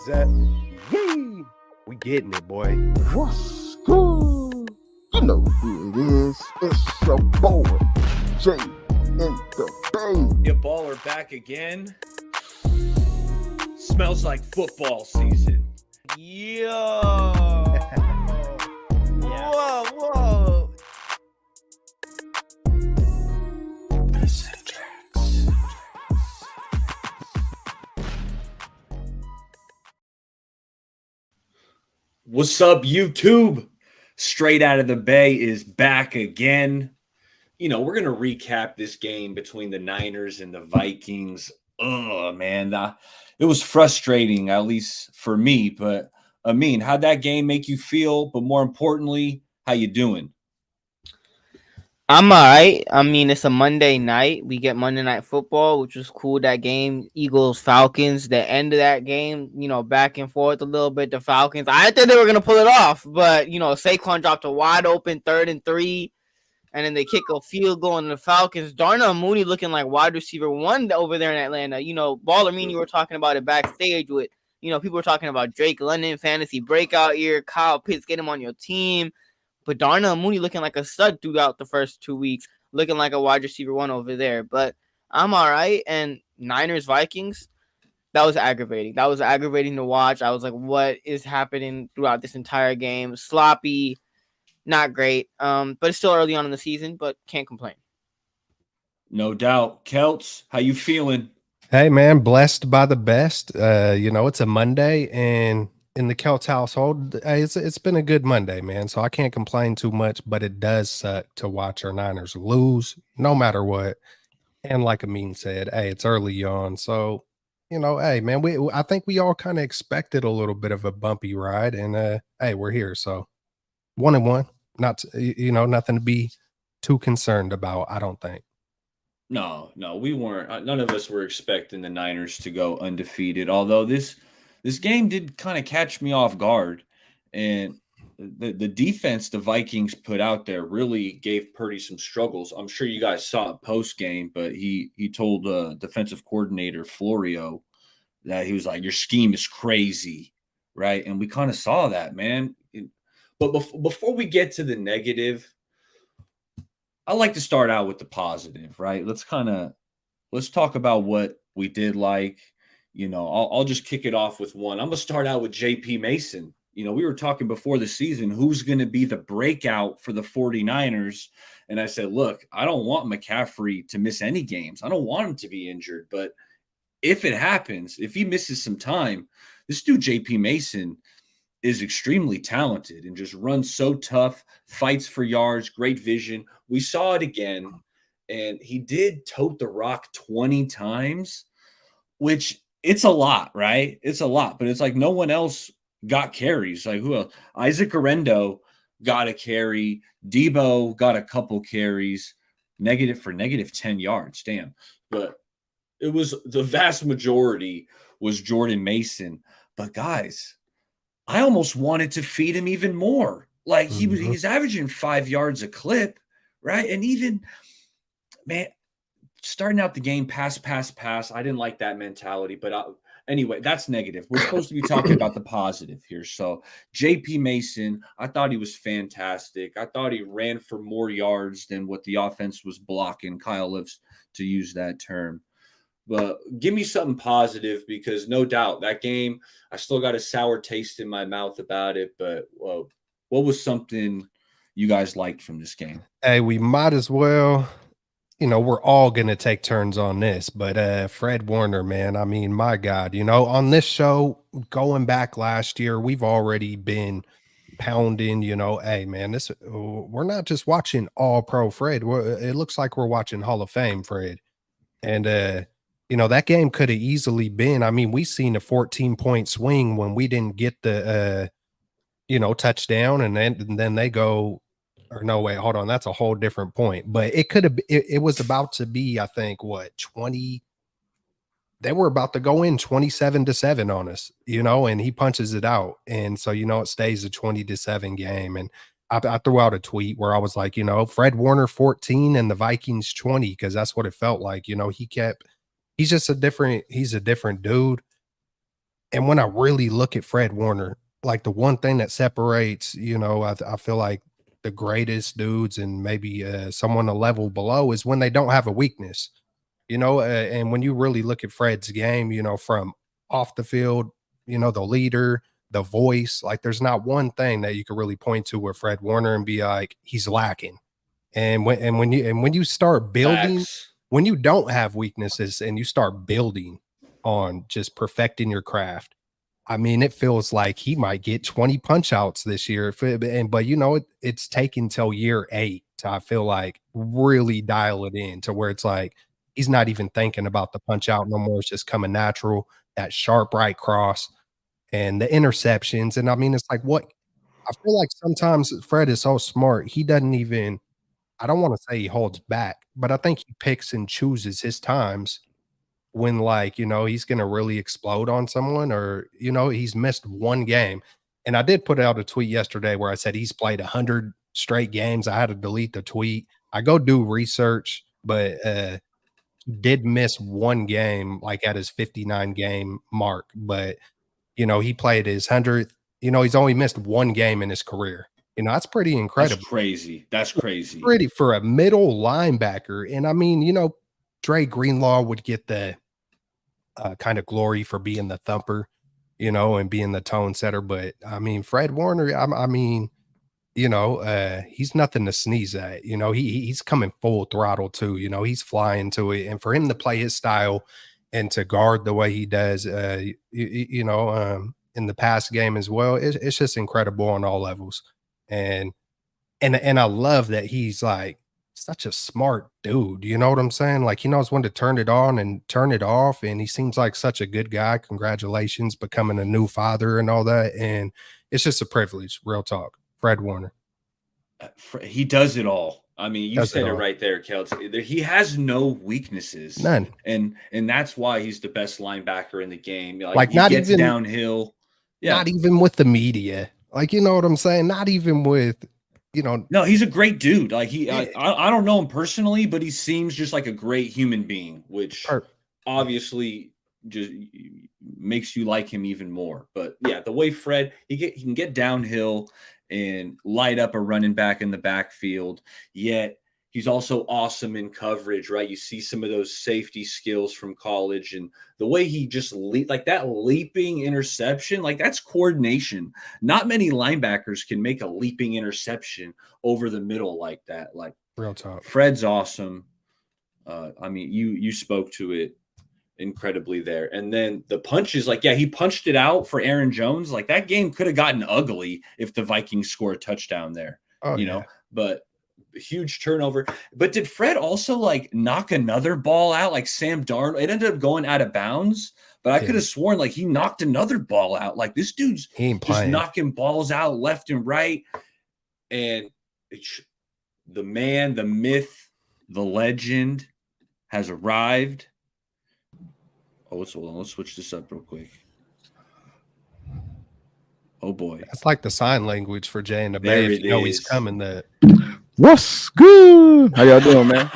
is up? Yee! We getting it, boy. What's good? You know who it is. It's your boy, Jay in the Bay. Your baller back again. Smells like football season. Yo. Whoa. What's up, YouTube? Straight Out of the Bay is back again. You know, we're going to recap this game between the Niners and the Vikings. Oh, man. It was frustrating, at least for me. But, Amin, how'd that game make you feel? But more importantly, how you doing? I'm all right. I mean, it's a Monday night. We get Monday Night Football, which was cool. That game, Eagles, Falcons, the end of that game, back and forth a little bit. The Falcons, I thought they were going to pull it off. But, Saquon dropped a wide open 3rd and 3. And then they kick a field goal in the Falcons. Darnell Mooney looking like wide receiver 1 over there in Atlanta. Baller Mean, you were talking about it backstage with, people were talking about Drake London, fantasy breakout year, Kyle Pitts, get him on your team. But Darnell Mooney looking like a stud throughout the first 2 weeks, looking like a wide receiver 1 over there. But I'm all right. And Niners, Vikings, that was aggravating. That was aggravating to watch. I was like, what is happening throughout this entire game? Sloppy. Not great, but it's still early on in the season, but can't complain. No doubt. Kelts, how you feeling? Hey, man, blessed by the best. It's a Monday, and in the Celts household, it's been a good Monday, man. So I can't complain too much, but it does suck to watch our Niners lose no matter what. And like Amin said, hey, it's early on. So, hey, man, I think we all kind of expected a little bit of a bumpy ride, and hey, we're here. So 1-1, nothing to be too concerned about, I don't think. No, we weren't. None of us were expecting the Niners to go undefeated. Although this game did kind of catch me off guard, and the defense the Vikings put out there really gave Purdy some struggles. I'm sure you guys saw it post game, but he told defensive coordinator Florio that he was like, "Your scheme is crazy," right? And we kind of saw that, man. But before we get to the negative, I like to start out with the positive, right? Let's talk about what we did like. I'll just kick it off with one. I'm gonna start out with JP Mason. We were talking before the season, who's going to be the breakout for the 49ers? And I said, look, I don't want McCaffrey to miss any games. I don't want him to be injured. But if it happens, if he misses some time, this dude, JP Mason, is extremely talented and just runs so tough, fights for yards, great vision. We saw it again, and he did tote the rock 20 times, which it's a lot, right? It's a lot, but it's like no one else got carries. Like who else? Isaac Arendo got a carry. Debo got a couple carries, negative 10 yards. Damn. But it was the vast majority was Jordan Mason. But guys, I almost wanted to feed him even more. Like he's averaging 5 yards a clip, right? And even, man, starting out the game, pass. I didn't like that mentality, but anyway, that's negative. We're supposed to be talking about the positive here. So JP Mason, I thought he was fantastic. I thought he ran for more yards than what the offense was blocking. Kyle loves to use that term. But give me something positive, because no doubt that game, I still got a sour taste in my mouth about it. But what was something you guys liked from this game? Hey, we might as well, we're all going to take turns on this. But Fred Warner, man, I mean, my God, on this show, going back last year, we've already been pounding, hey, man, we're not just watching all-pro Fred. It looks like we're watching Hall of Fame Fred. And, that game could have easily been, I mean, we seen a 14-point swing when we didn't get the, touchdown, and then they go, or no, wait, hold on. That's a whole different point, but it could have, it was about to be, I think 20, they were about to go in 27-7 on us, and he punches it out. And so, it stays a 20-7 game. And I threw out a tweet where I was like, Fred Warner 14 and the Vikings 20, because that's what it felt like. He's just he's a different dude. And when I really look at Fred Warner, like the one thing that separates, I feel like the greatest dudes and maybe someone a level below is when they don't have a weakness, and when you really look at Fred's game, from off the field, the leader, the voice, like there's not one thing that you could really point to where Fred Warner and be like, he's lacking. And when you start building, Facts. when you don't have weaknesses and you start building on just perfecting your craft, I mean, it feels like he might get 20 punch outs this year. But it's taken till year 8 to, I feel like, really dial it in to where it's like he's not even thinking about the punch out no more. It's just coming natural, that sharp right cross and the interceptions. And I mean, it's like what I feel like sometimes Fred is so smart, he doesn't even, I don't want to say he holds back, but I think he picks and chooses his times when, like, he's gonna really explode on someone, or, he's missed one game. And I did put out a tweet yesterday where I said he's played 100 straight games. I had to delete the tweet. I go do research, but he did miss one game, like at his 59 game mark. But he played his 100th. He's only missed one game in his career. That's pretty That's incredible. crazy. That's crazy. Pretty for a middle linebacker. And I mean, Dre Greenlaw would get the kind of glory for being the thumper, and being the tone setter. But I mean, Fred Warner, I mean, he's nothing to sneeze at. He's coming full throttle too. He's flying to it, and for him to play his style and to guard the way he does, in the past game as well, it's just incredible on all levels. And I love that he's like such a smart dude. You know what I'm saying? Like he knows when to turn it on and turn it off. And he seems like such a good guy. Congratulations, becoming a new father and all that. And it's just a privilege, real talk. Fred Warner. He does it all. I mean, you said it all. right there, Kelsey. He has no weaknesses. None. And that's why he's the best linebacker in the game. Like he not gets even downhill. Yeah. Not even with the media. Like, you know what I'm saying? Not even with, No, he's a great dude. Like I don't know him personally, but he seems just like a great human being, which obviously just makes you like him even more. But yeah, the way Fred, he can get downhill and light up a running back in the backfield, yet he's also awesome in coverage, right? You see some of those safety skills from college, and the way he just like that leaping interception, like that's coordination. Not many linebackers can make a leaping interception over the middle like that. Like real talk. Fred's awesome. I mean, you spoke to it incredibly there. And then the punches, like, yeah, he punched it out for Aaron Jones. Like that game could have gotten ugly if the Vikings score a touchdown there, know, but huge turnover. But did Fred also like knock another ball out like Sam Darnold? It ended up going out of bounds, but I could have sworn like he knocked another ball out. Like this dude's just knocking balls out left and right. And the man, the myth, the legend has arrived. Oh, hold on. Let's switch this up real quick. Oh boy, that's like the sign language for Jay and the Bay. If you know he's coming. What's good? How y'all doing, man?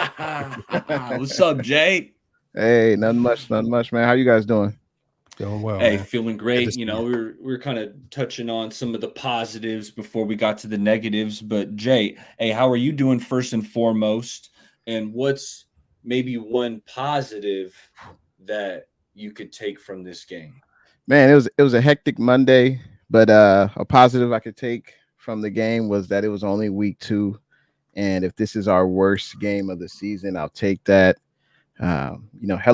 What's up, Jay? Hey, nothing much, man. How you guys doing? Doing well. Hey, man. Feeling great. We're kind of touching on some of the positives before we got to the negatives. But Jay, hey, how are you doing first and foremost? And what's maybe one positive that you could take from this game? Man, it was a hectic Monday, but a positive I could take from the game was that it was only week 2. And if this is our worst game of the season, I'll take that. Hell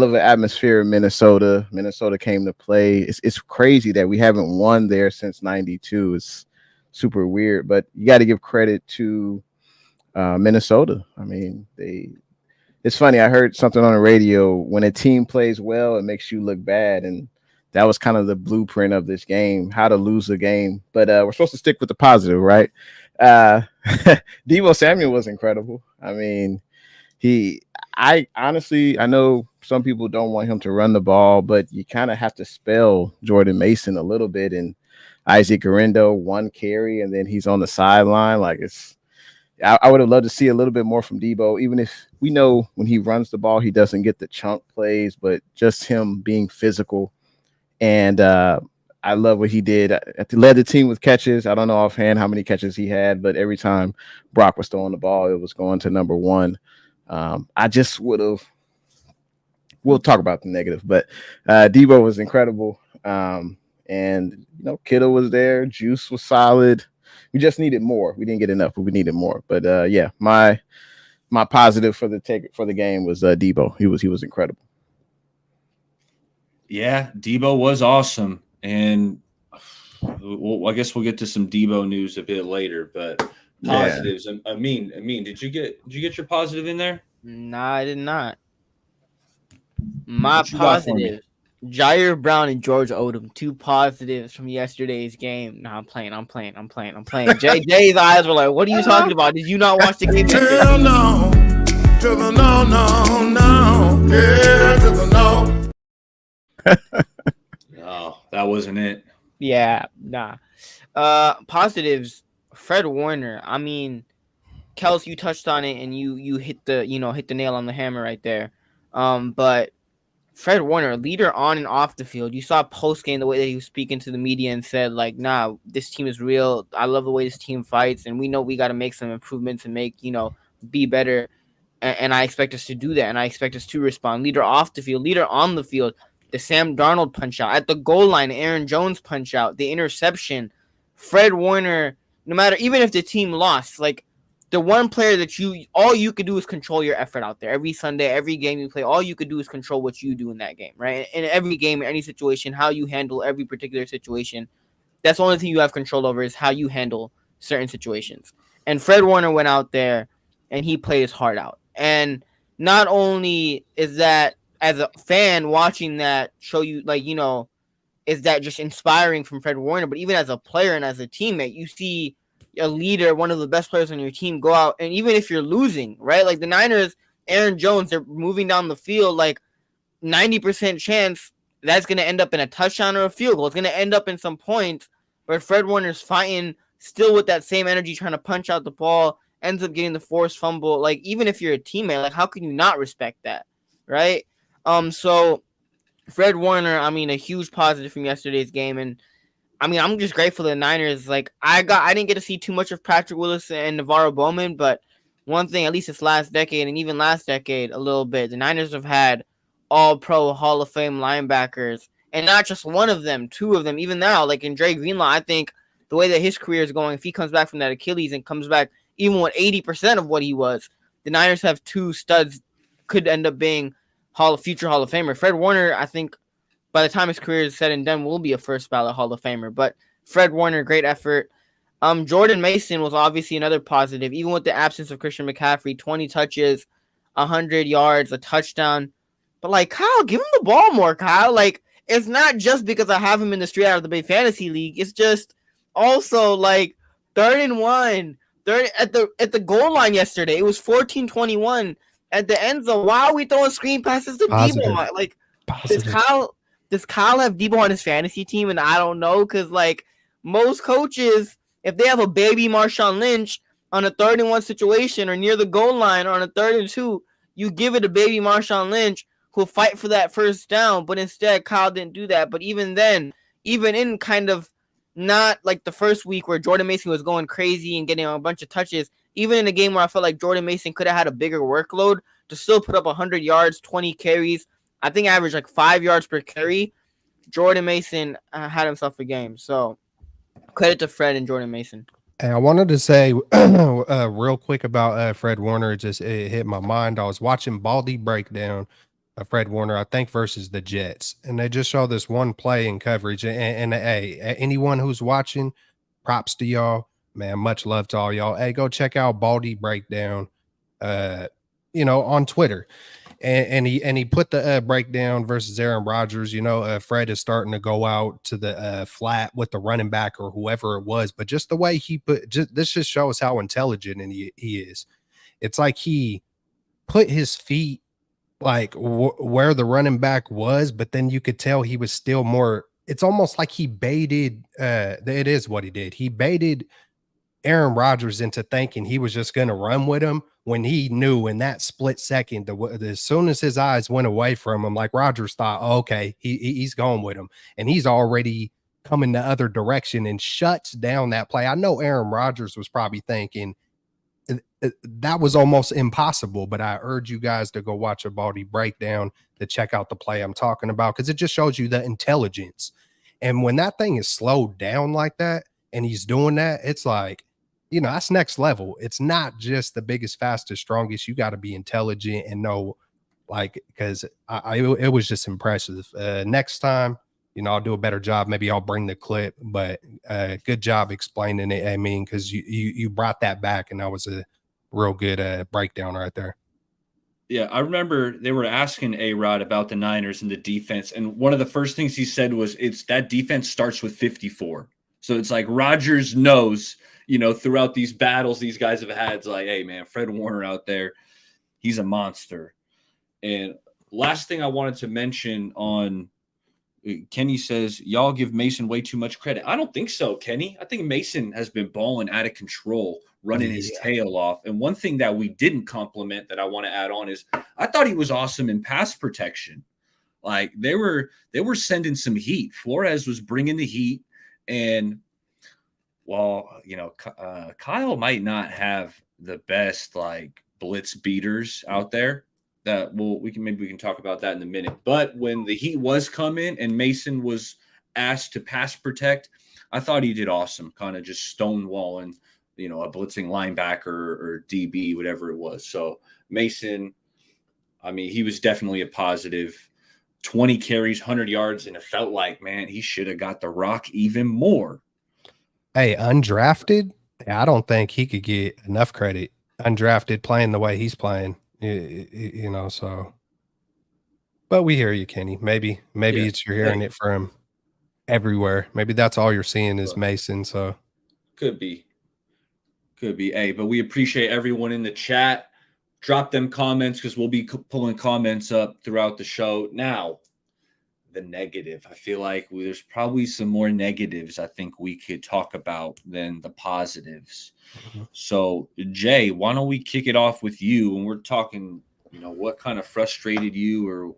of an atmosphere in Minnesota. Minnesota came to play. It's crazy that we haven't won there since '92. It's super weird, but you got to give credit to Minnesota. I mean, it's funny. I heard something on the radio. When a team plays well, it makes you look bad. And that was kind of the blueprint of this game, how to lose a game. But we're supposed to stick with the positive, right? Deebo Samuel was incredible. I mean, I know some people don't want him to run the ball, but you kind of have to spell Jordan Mason a little bit. And Isaac Garendo, 1 carry, and then he's on the sideline. Like I would have loved to see a little bit more from Deebo, even if we know when he runs the ball, he doesn't get the chunk plays, but just him being physical. And I love what he did. Led the team with catches. I don't know offhand how many catches he had, but every time Brock was throwing the ball, it was going to number one. I just would have. We'll talk about the negative, but Debo was incredible. And Kittle was there. Juice was solid. We just needed more. We didn't get enough, but we needed more. But yeah, my positive for the game was Debo. He was incredible. Yeah, Debo was awesome, and I guess we'll get to some Debo news a bit later. But positives. Yeah. I mean, did you get your positive in there? Nah, I did not. My positive, Jair Brown and George Odom, 2 positives from yesterday's game. Nah, I'm playing. JJ's eyes were like, what are you talking about? Did you not watch the game yesterday? Hell no. To the no. Yeah, to the no. No, that wasn't it. Yeah, nah. Positives, Fred Warner. I mean, Kels, you touched on it and you hit the nail on the hammer right there. But Fred Warner, leader on and off the field. You saw post game the way that he was speaking to the media and said, like, nah, this team is real. I love the way this team fights, and we know we got to make some improvements and be better. And I expect us to do that, and I expect us to respond. Leader off the field, leader on the field. The Sam Darnold punch out at the goal line, Aaron Jones punch out, the interception. Fred Warner, no matter, even if the team lost, like, the one player that all you could do is control your effort out there. Every Sunday, every game you play, all you could do is control what you do in that game, right? In every game, in any situation, how you handle every particular situation. That's the only thing you have control over is how you handle certain situations. And Fred Warner went out there and he played his heart out. And not only is that, as a fan watching that, show you, like, is that just inspiring from Fred Warner, but even as a player and as a teammate, you see a leader, one of the best players on your team, go out, and even if you're losing, right? Like the Niners, Aaron Jones, they're moving down the field, like 90% chance that's going to end up in a touchdown or a field goal. It's going to end up in some points, but Fred Warner's fighting still with that same energy, trying to punch out the ball, ends up getting the forced fumble. Like, even if you're a teammate, like, how can you not respect that, right? So Fred Warner, I mean, a huge positive from yesterday's game, and I mean, I'm just grateful the Niners, like, I didn't get to see too much of Patrick Willis and Navarro Bowman, but one thing, at least this last decade and even last decade a little bit, the Niners have had all-pro Hall of Fame linebackers, and not just one of them, 2 of them. Even now, like in Dre Greenlaw, I think the way that his career is going, if he comes back from that Achilles and comes back even with 80% of what he was, the Niners have 2 studs, could end up being future Hall of Famer. Fred Warner, I think, by the time his career is said and done, will be a first ballot Hall of Famer. But Fred Warner, great effort. Jordan Mason was obviously another positive, even with the absence of Christian McCaffrey. 20 touches, 100 yards, a touchdown. But, like, Kyle, give him the ball more, Kyle. Like, it's not just because I have him in the Straight Out of the Bay Fantasy League. It's just also, like, 3rd and 1. At the goal line yesterday, it was 14-21 at the end zone. Why are we throwing screen passes to Debo? Like, does Kyle have Debo on his fantasy team? And I don't know, because, like, most coaches, if they have a baby Marshawn Lynch on a 3rd and 1 situation or near the goal line or on a 3rd and 2, you give it a baby Marshawn Lynch who'll fight for that first down. But instead, Kyle didn't do that. But even then, even in kind of not like the first week where Jordan Mason was going crazy and getting a bunch of touches, even in a game where I felt like Jordan Mason could have had a bigger workload to still put up 100 yards, 20 carries, I think average like 5 yards per carry, Jordan Mason had himself a game. So credit to Fred and Jordan Mason. And I wanted to say real quick about Fred Warner. It hit my mind. I was watching Baldy breakdown of Fred Warner, I think, versus the Jets. And they just show this one play in coverage. And hey, anyone who's watching, props to y'all. Man, much love to all y'all. Hey, go check out Baldy breakdown, on Twitter. And he put the breakdown versus Aaron Rodgers. Fred is starting to go out to the flat with the running back or whoever it was, but just the way he this just shows how intelligent he is. It's like he put his feet like where the running back was, but then you could tell he was still more. It's almost like he baited. It is what he did. He baited Aaron Rodgers into thinking he was just going to run with him when he knew in that split second, as soon as his eyes went away from him, like Rodgers thought, oh, okay, he's going with him. And he's already coming the other direction and shuts down that play. I know Aaron Rodgers was probably thinking that was almost impossible, but I urge you guys to go watch a Baldy breakdown to check out the play I'm talking about, because it just shows you the intelligence. And when that thing is slowed down like that and he's doing that, it's like, that's next level. It's not just the biggest, fastest, strongest. You got to be intelligent and know, because it was just impressive. Next time, I'll do a better job. Maybe I'll bring the clip, but good job explaining it. I mean, because you brought that back, and that was a real good breakdown right there. Yeah, I remember they were asking A-Rod about the Niners and the defense, and one of the first things he said was, "It's that defense starts with 54." So it's like Rodgers knows, throughout these battles these guys have had, it's like, hey man, Fred Warner out there, he's a monster. And last thing I wanted to mention on Kenny says, y'all give Mason way too much credit. I don't think so, Kenny. I think Mason has been balling out of control, running his tail off. And one thing that we didn't compliment that I want to add on is I thought he was awesome in pass protection. Like they were sending some heat. Flores was bringing the heat. And while, Kyle might not have the best blitz beaters out there, that we can talk about that in a minute. But when the heat was coming and Mason was asked to pass protect, I thought he did awesome, kind of just stonewalling, a blitzing linebacker or DB, whatever it was. So Mason, I mean, he was definitely a positive. 20 carries, 100 yards, and it felt like, man, he should have got the rock even more. Hey, undrafted, I don't think he could get enough credit. Undrafted playing the way he's playing. So, but we hear you, Kenny. Maybe it's you're hearing it from everywhere. Maybe that's all you're seeing is Mason. So could be. Hey, but we appreciate everyone in the chat. Drop them comments because we'll be pulling comments up throughout the show. Now, the negative. I feel like there's probably some more negatives I think we could talk about than the positives. Mm-hmm. So, Jay, why don't we kick it off with you? And we're talking, what kind of frustrated you or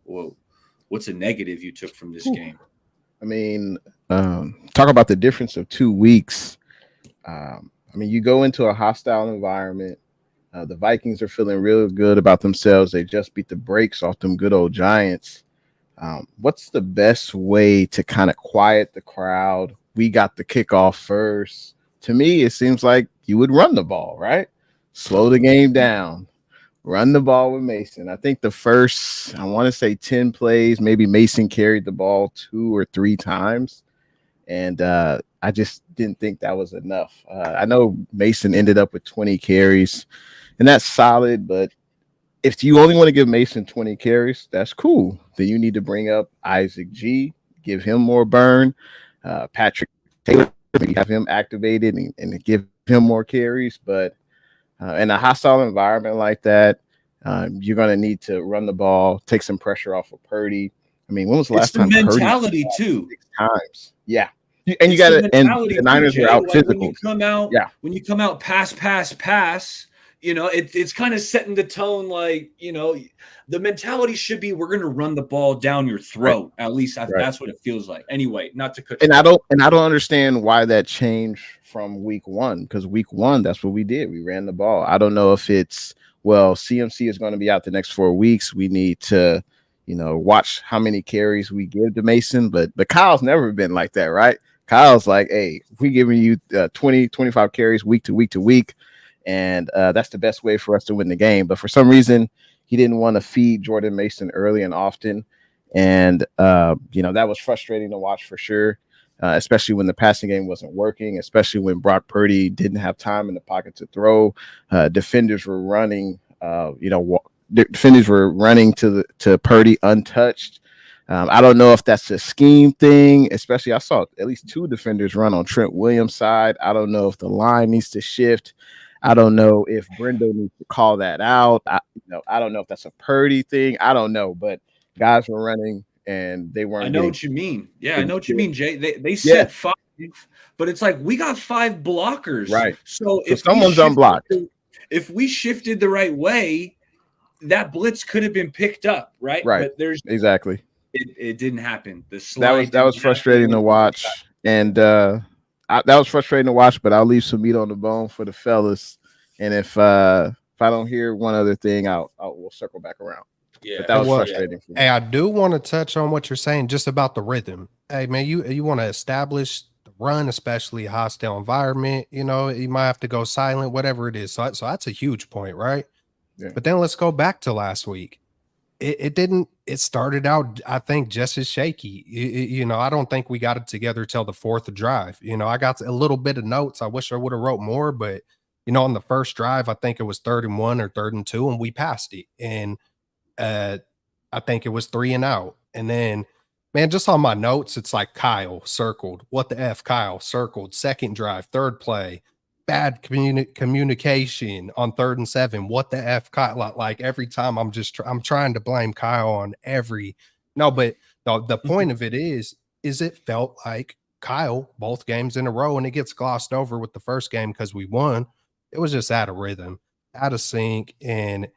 what's a negative you took from this game? I mean, talk about the difference of 2 weeks. You go into a hostile environment. The Vikings are feeling real good about themselves. They just beat the brakes off them good old Giants. What's the best way to kind of quiet the crowd? We got the kickoff first. To me, it seems like you would run the ball, right? Slow the game down. Run the ball with Mason. I think the first, I want to say 10 plays, maybe Mason carried the ball 2 or 3 times. And I just didn't think that was enough. I know Mason ended up with 20 carries, and that's solid. But if you only want to give Mason 20 carries, that's cool. Then you need to bring up Isaac G, give him more burn. Patrick Taylor, have him activated and give him more carries. But in a hostile environment like that, you're going to need to run the ball, take some pressure off of Purdy. I mean, when was the last time? Mentality Purdy too. 6 times. Yeah. And you got to, and the Niners were out physical. When you come out, pass, it's kind of setting the tone. The mentality should be, we're going to run the ball down your throat. Right. At least that's what it feels like. Anyway, not to cut. I don't understand why that changed from week 1, because week 1, that's what we did. We ran the ball. I don't know if it's, CMC is going to be out the next 4 weeks. We need to, watch how many carries we give to Mason. But Kyle's never been like that, right? Kyle's like, hey, we giving you 20, 25 carries week to week. And that's the best way for us to win the game. But for some reason, he didn't want to feed Jordan Mason early and often. And, that was frustrating to watch for sure, especially when the passing game wasn't working, especially when Brock Purdy didn't have time in the pocket to throw. Defenders were running, defenders were running to Purdy untouched. I don't know if that's a scheme thing, especially I saw at least 2 defenders run on Trent Williams' side. I don't know if the line needs to shift. I don't know if Brendo needs to call that out. I don't know if that's a Purdy thing. I don't know, but guys were running and they weren't. I know what you mean. Yeah, I know what you mean, Jay. They said 5, but it's like we got 5 blockers. Right. So if someone's unblocked, if we shifted the right way, that blitz could have been picked up, right? Right. But exactly. It didn't happen. The slide that was frustrating to watch. And that was frustrating to watch, but I'll leave some meat on the bone for the fellas. And if I don't hear one other thing, we'll circle back around. Yeah, But that was Well, frustrating for me. Hey, I do want to touch on what you're saying just about the rhythm. Hey, man, you want to establish the run, especially a hostile environment. You know, you might have to go silent, whatever it is. So that's a huge point, right? Yeah. But then let's go back to last week. It didn't. It started out, I think, just as shaky. You know, I don't think we got it together till the fourth drive. You know, I got a little bit of notes. I wish I would have wrote more, but you know, on the first drive, I think it was 3rd and 1 or 3rd and 2, and we passed it. And I think it was 3 and out. And then, man, just on my notes, it's like Kyle circled. What the F, Kyle circled. Second drive, third play, bad communication on 3rd and 7. What the F, Kyle? Like every time I'm trying to blame Kyle on every. No, but the point of it is it felt like Kyle both games in a row, and it gets glossed over with the first game because we won. It was just out of rhythm, out of sync, and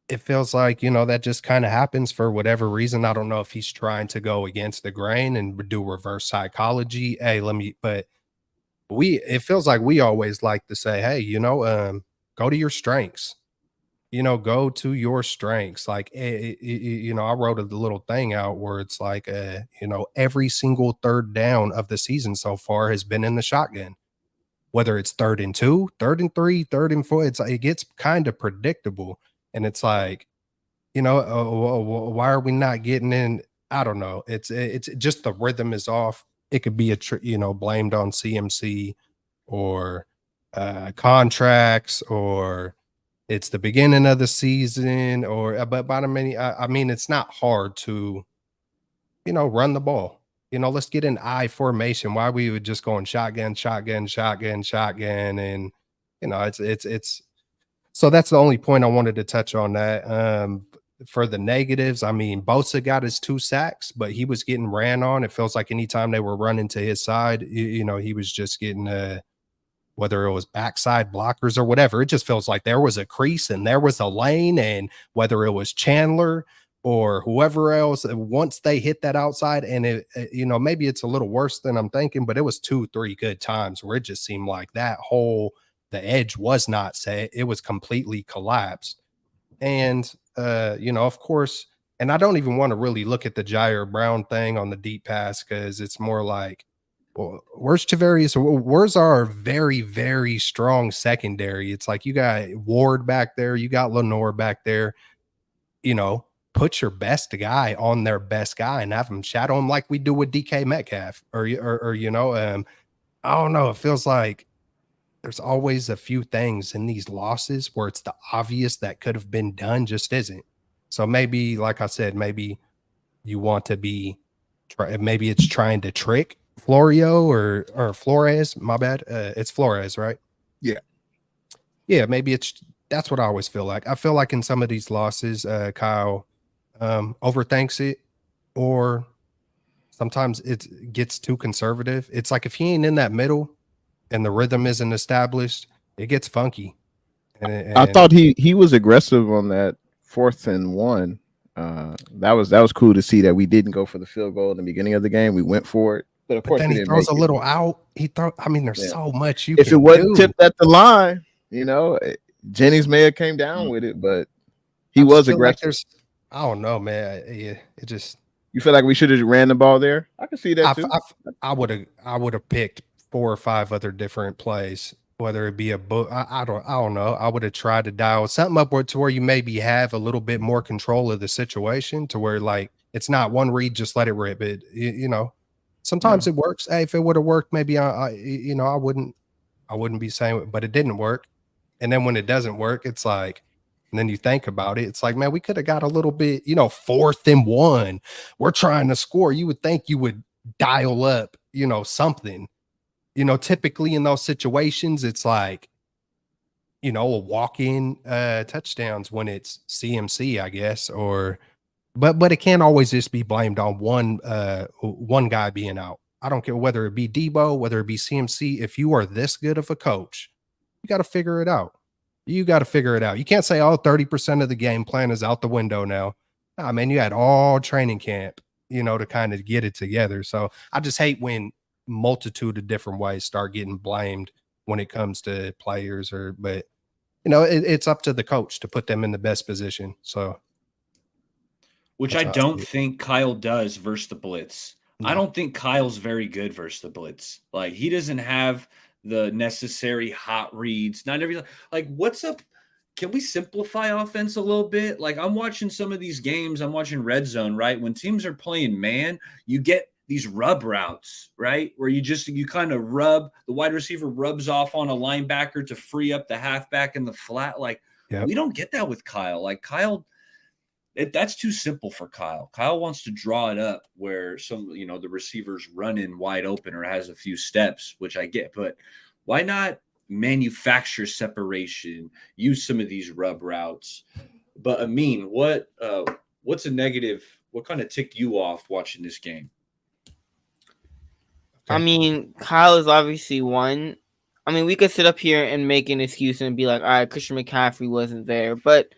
it feels like, you know, that just kind of happens for whatever reason. I don't know if he's trying to go against the grain and do reverse psychology. Hey, but it feels like we always like to say, hey, you know, go to your strengths, you know, go to your strengths. Like, you know, I wrote a little thing out where it's like, you know, every single third down of the season so far has been in the shotgun, whether it's 3rd and 2, 3rd and 3, 3rd and 4, it gets kind of predictable. And it's like, you know, why are we not getting in? I don't know. It's just the rhythm is off. It could be you know, blamed on CMC or contracts, or it's the beginning of the season, or but I mean, it's not hard to, you know, run the ball. You know, let's get an I formation. Why we would just going shotgun, shotgun, shotgun, shotgun, and you know, it's so that's the only point I wanted to touch on that. For the negatives, I mean, Bosa got his 2 sacks, but he was getting ran on. It feels like anytime they were running to his side, you know, he was just getting whether it was backside blockers or whatever. It just feels like there was a crease and there was a lane, and whether it was Chandler or whoever else, once they hit that outside, and you know, maybe it's a little worse than I'm thinking, but it was 2-3 good times where it just seemed like the edge was not set. It was completely collapsed. And you know, of course, and I don't even want to really look at the Jair Brown thing on the deep pass, because it's more like, well, where's Tavarius? Where's our very, very strong secondary? It's like you got Ward back there, you got Lenore back there, you know, put your best guy on their best guy and have them shadow him like we do with DK Metcalf, or you know, I don't know. It feels like there's always a few things in these losses where it's the obvious that could have been done just isn't. So maybe, like I said, maybe you want to be, maybe it's trying to trick Florio or Flores. My bad. It's Flores, right? Yeah. Yeah. Maybe that's what I always feel like. I feel like in some of these losses, Kyle overthinks it, or sometimes it gets too conservative. It's like if he ain't in that middle and the rhythm isn't established, it gets funky. And I thought he was aggressive on that 4th and 1. That was cool to see that we didn't go for the field goal in the beginning of the game. We went for it, but of course then we he didn't throws make a it. little out. I mean, there's so much you if can it wasn't do. tipped at the line, you know, Jennings may have came down with it, but he I was feel like aggressive. I don't know, man. It just. You feel like we should have ran the ball there? I can see that too. I would have picked 4 or 5 other different plays, whether it be a book. I don't know. I would have tried to dial something upward to where you maybe have a little bit more control of the situation, to where like it's not one read, just let it rip. You know, sometimes it works. Hey, if it would have worked, maybe I you know, I wouldn't be saying it, but it didn't work. And then when it doesn't work, it's like, and then you think about it, it's like, man, we could have got a little bit, you know, 4th and 1. We're trying to score. You would think you would dial up, you know, something. You know, typically in those situations, it's like, you know, a walk-in touchdowns when it's CMC, I guess, or but it can't always just be blamed on one guy being out. I don't care whether it be Debo, whether it be CMC. If you are this good of a coach, you got to figure it out. You got to figure it out. You can't say, oh, 30% of the game plan is out the window now. Nah, man, you had all training camp, you know, to kind of get it together. So I just hate when multitude of different ways start getting blamed when it comes to players, but it's up to the coach to put them in the best position. So which that's I how I don't see it. think Kyle does versus the blitz. I No. don't think Kyle's very good versus the blitz. Like he doesn't have the necessary hot reads. Not every like what's up. Can we simplify offense a little bit? Like I'm watching some of these games. I'm watching Red Zone, right? When teams are playing man, you get these rub routes, right? Where you kind of rub the wide receiver rubs off on a linebacker to free up the halfback in the flat. Like Yep. we don't get that with Kyle. Like Kyle that's too simple for Kyle. Kyle wants to draw it up where the receiver's running wide open or has a few steps, which I get, but why not manufacture separation, use some of these rub routes? But Amin, what's a negative? What kind of ticked you off watching this game? I mean, Kyle is obviously one. I mean, we could sit up here and make an excuse and be like, all right, Christian McCaffrey wasn't there, but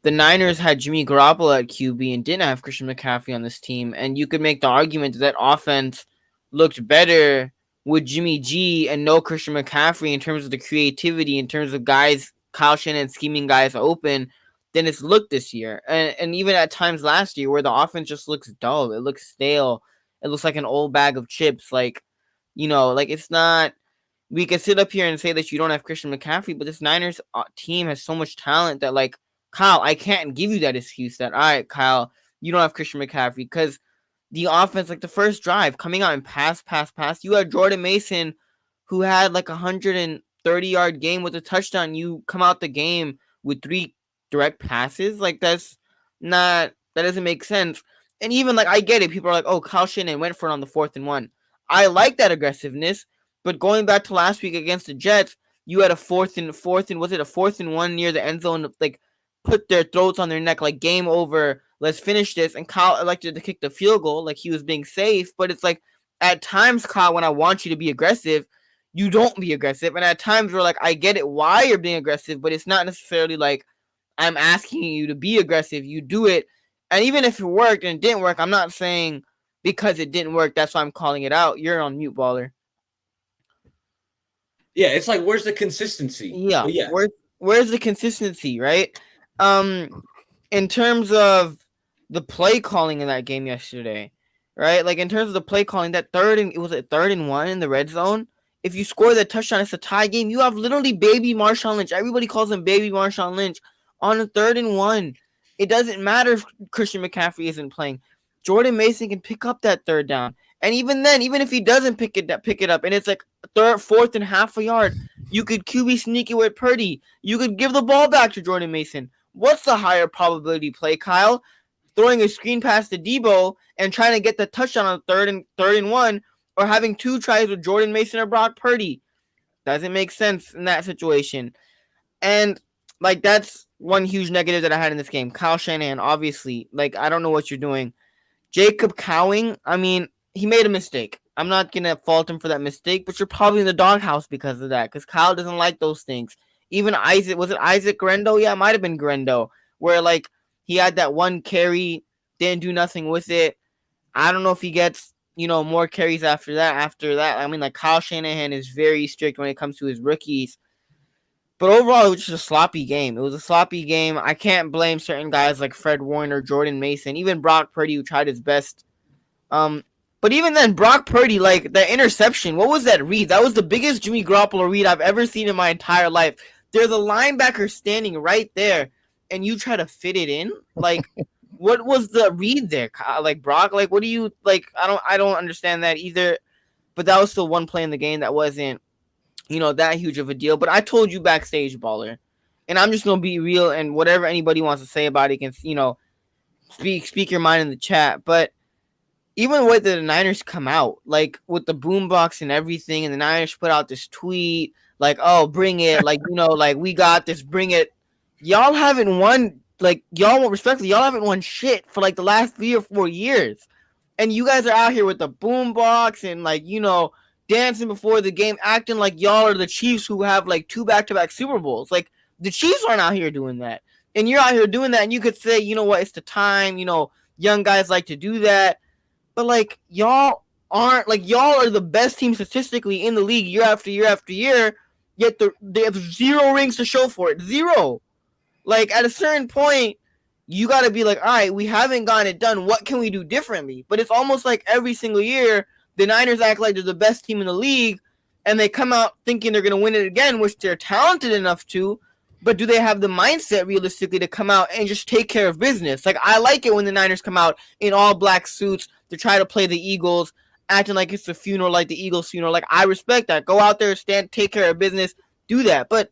the Niners had Jimmy Garoppolo at QB and didn't have Christian McCaffrey on this team. And you could make the argument that offense looked better with Jimmy G and no Christian McCaffrey in terms of the creativity, in terms of guys, Kyle Shanahan scheming guys open, than it's looked this year. And even at times last year where the offense just looks dull. It looks stale. It looks like an old bag of chips. Like it's not. We could sit up here and say that you don't have Christian McCaffrey, but this Niners team has so much talent that, like, Kyle, I can't give you that excuse that, all right, Kyle, you don't have Christian McCaffrey, because the offense, like the first drive, coming out and pass, you had Jordan Mason, who had like a 130-yard game with a touchdown. You come out the game with 3 direct passes. Like, that doesn't make sense. And even, like, I get it. People are like, oh, Kyle Shanahan went for it on the 4th and 1. I like that aggressiveness, but going back to last week against the Jets, you had a fourth and 1 near the end zone, like, put their throats on their neck, like, game over, let's finish this. And Kyle elected to kick the field goal, like he was being safe. But it's like, at times, Kyle, when I want you to be aggressive, you don't be aggressive. And at times, we're like, I get it why you're being aggressive, but it's not necessarily like I'm asking you to be aggressive. You do it. And even if it worked and it didn't work, I'm not saying because it didn't work, that's why I'm calling it out. You're on mute, baller. Yeah, it's like, where's the consistency? Yeah. Where's the consistency, right? In terms of the play calling in that game yesterday, right? Like, in terms of the play calling, that 3rd and 1 in the red zone. If you score that touchdown, it's a tie game. You have literally baby Marshawn Lynch. Everybody calls him baby Marshawn Lynch on a 3rd and 1. It doesn't matter if Christian McCaffrey isn't playing. Jordan Mason can pick up that 3rd down. And even then, even if he doesn't pick it up, and it's like 4th and half a yard, you could QB sneak it with Purdy. You could give the ball back to Jordan Mason. What's the higher probability play, Kyle? Throwing a screen pass to Debo and trying to get the touchdown on 3rd and 1, or having 2 tries with Jordan Mason or Brock Purdy? Doesn't make sense in that situation. And, like, that's one huge negative that I had in this game. Kyle Shanahan, obviously, like, I don't know what you're doing. Jacob Cowing, I mean, he made a mistake. I'm not going to fault him for that mistake, but you're probably in the doghouse because of that, because Kyle doesn't like those things. Even was it Isaac Grendo? Yeah, it might have been Grendo, where, like, he had that 1 carry, didn't do nothing with it. I don't know if he gets, more carries after that. I mean, like, Kyle Shanahan is very strict when it comes to his rookies. But overall, it was just a sloppy game. It was a sloppy game. I can't blame certain guys like Fred Warner, Jordan Mason, even Brock Purdy, who tried his best. But even then, Brock Purdy, like, the interception, what was that read? That was the biggest Jimmy Garoppolo read I've ever seen in my entire life. There's a linebacker standing right there, and you try to fit it in? Like, what was the read there? Like, Brock, like, what do you, like, I don't understand that either. But that was still one play in the game that wasn't, that huge of a deal. But I told you backstage, baller, and I'm just going to be real, and whatever anybody wants to say about it can, speak your mind in the chat. But even the way that the Niners come out, like, with the boombox and everything, and the Niners put out this tweet, like, oh, bring it, like, like, we got this, bring it. Y'all haven't won, like, y'all haven't won shit for, like, the last 3 or 4 years. And you guys are out here with the boombox and, like, dancing before the game, acting like y'all are the Chiefs who have, like, 2 back-to-back Super Bowls. Like, the Chiefs aren't out here doing that. And you're out here doing that, and you could say, you know what, it's the time, young guys like to do that. But, like, y'all aren't like y'all are the best team statistically in the league year after year after year, yet they have 0 rings to show for it. 0. Like at a certain point, you got to be like, all right, we haven't gotten it done. What can we do differently? But it's almost like every single year, the Niners act like they're the best team in the league, and they come out thinking they're going to win it again, which they're talented enough to. But do they have the mindset realistically to come out and just take care of business? Like, I like it when the Niners come out in all black suits to try to play the Eagles, acting like it's a funeral, like the Eagles funeral. Like, I respect that. Go out there, stand, take care of business, do that. But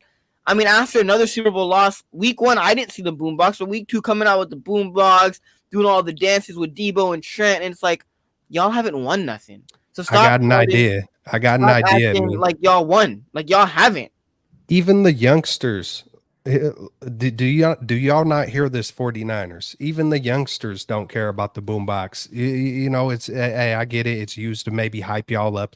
I mean, after another Super Bowl loss, week 1, I didn't see the boombox, but week 2 coming out with the boombox, doing all the dances with Debo and Trent, and it's like, y'all haven't won nothing. So I got an idea. Stop acting like y'all won. Like y'all haven't. Even the youngsters, do y'all not hear this 49ers? Even the youngsters don't care about the boombox. You know, it's, hey, I get it. It's used to maybe hype y'all up.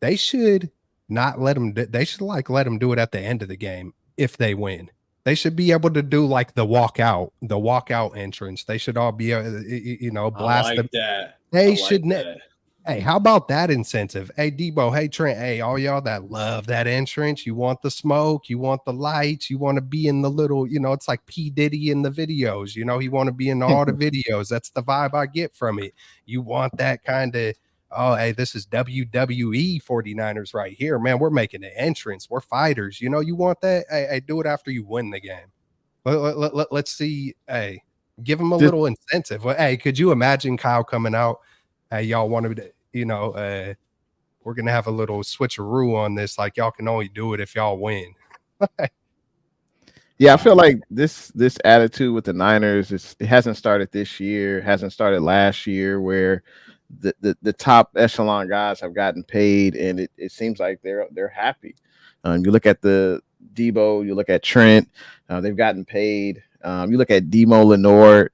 They should not let them. They should let them do it at the end of the game if they win. They should be able to do like the walkout entrance. They should all be, blast I like them. that. They should. Hey, how about that incentive? Hey, Debo, hey, Trent, hey, all y'all that love that entrance, you want the smoke, you want the lights, you want to be in the little, it's like P. Diddy in the videos, he want to be in all the videos. That's the vibe I get from it. You want that kind of, oh, hey, this is WWE 49ers right here, man. We're making an entrance. We're fighters. You want that? Hey, do it after you win the game. Let's see. Hey, give them a little incentive. Well, hey, could you imagine Kyle coming out? Hey, y'all wanted to, we're going to have a little switcheroo on this. Like, y'all can only do it if y'all win. Yeah, I feel like this attitude with the Niners, it hasn't started this year, hasn't started last year, where the top echelon guys have gotten paid, and it seems like they're happy. You look at the Debo, you look at Trent, they've gotten paid. You look at Demo Lenore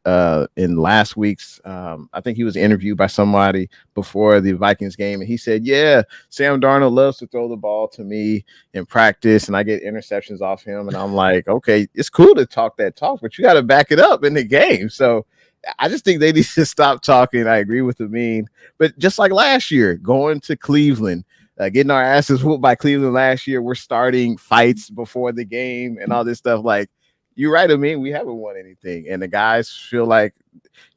in last week's, I think he was interviewed by somebody before the Vikings game, and he said, yeah, Sam Darnold loves to throw the ball to me in practice, and I get interceptions off him. And I'm like, okay, it's cool to talk that talk, but you got to back it up in the game. So I just think they need to stop talking. I agree with Amin. But just like last year, going to Cleveland, getting our asses whooped by Cleveland last year, we're starting fights before the game and all this stuff. Like, you're right, Amin, we haven't won anything. And the guys feel like,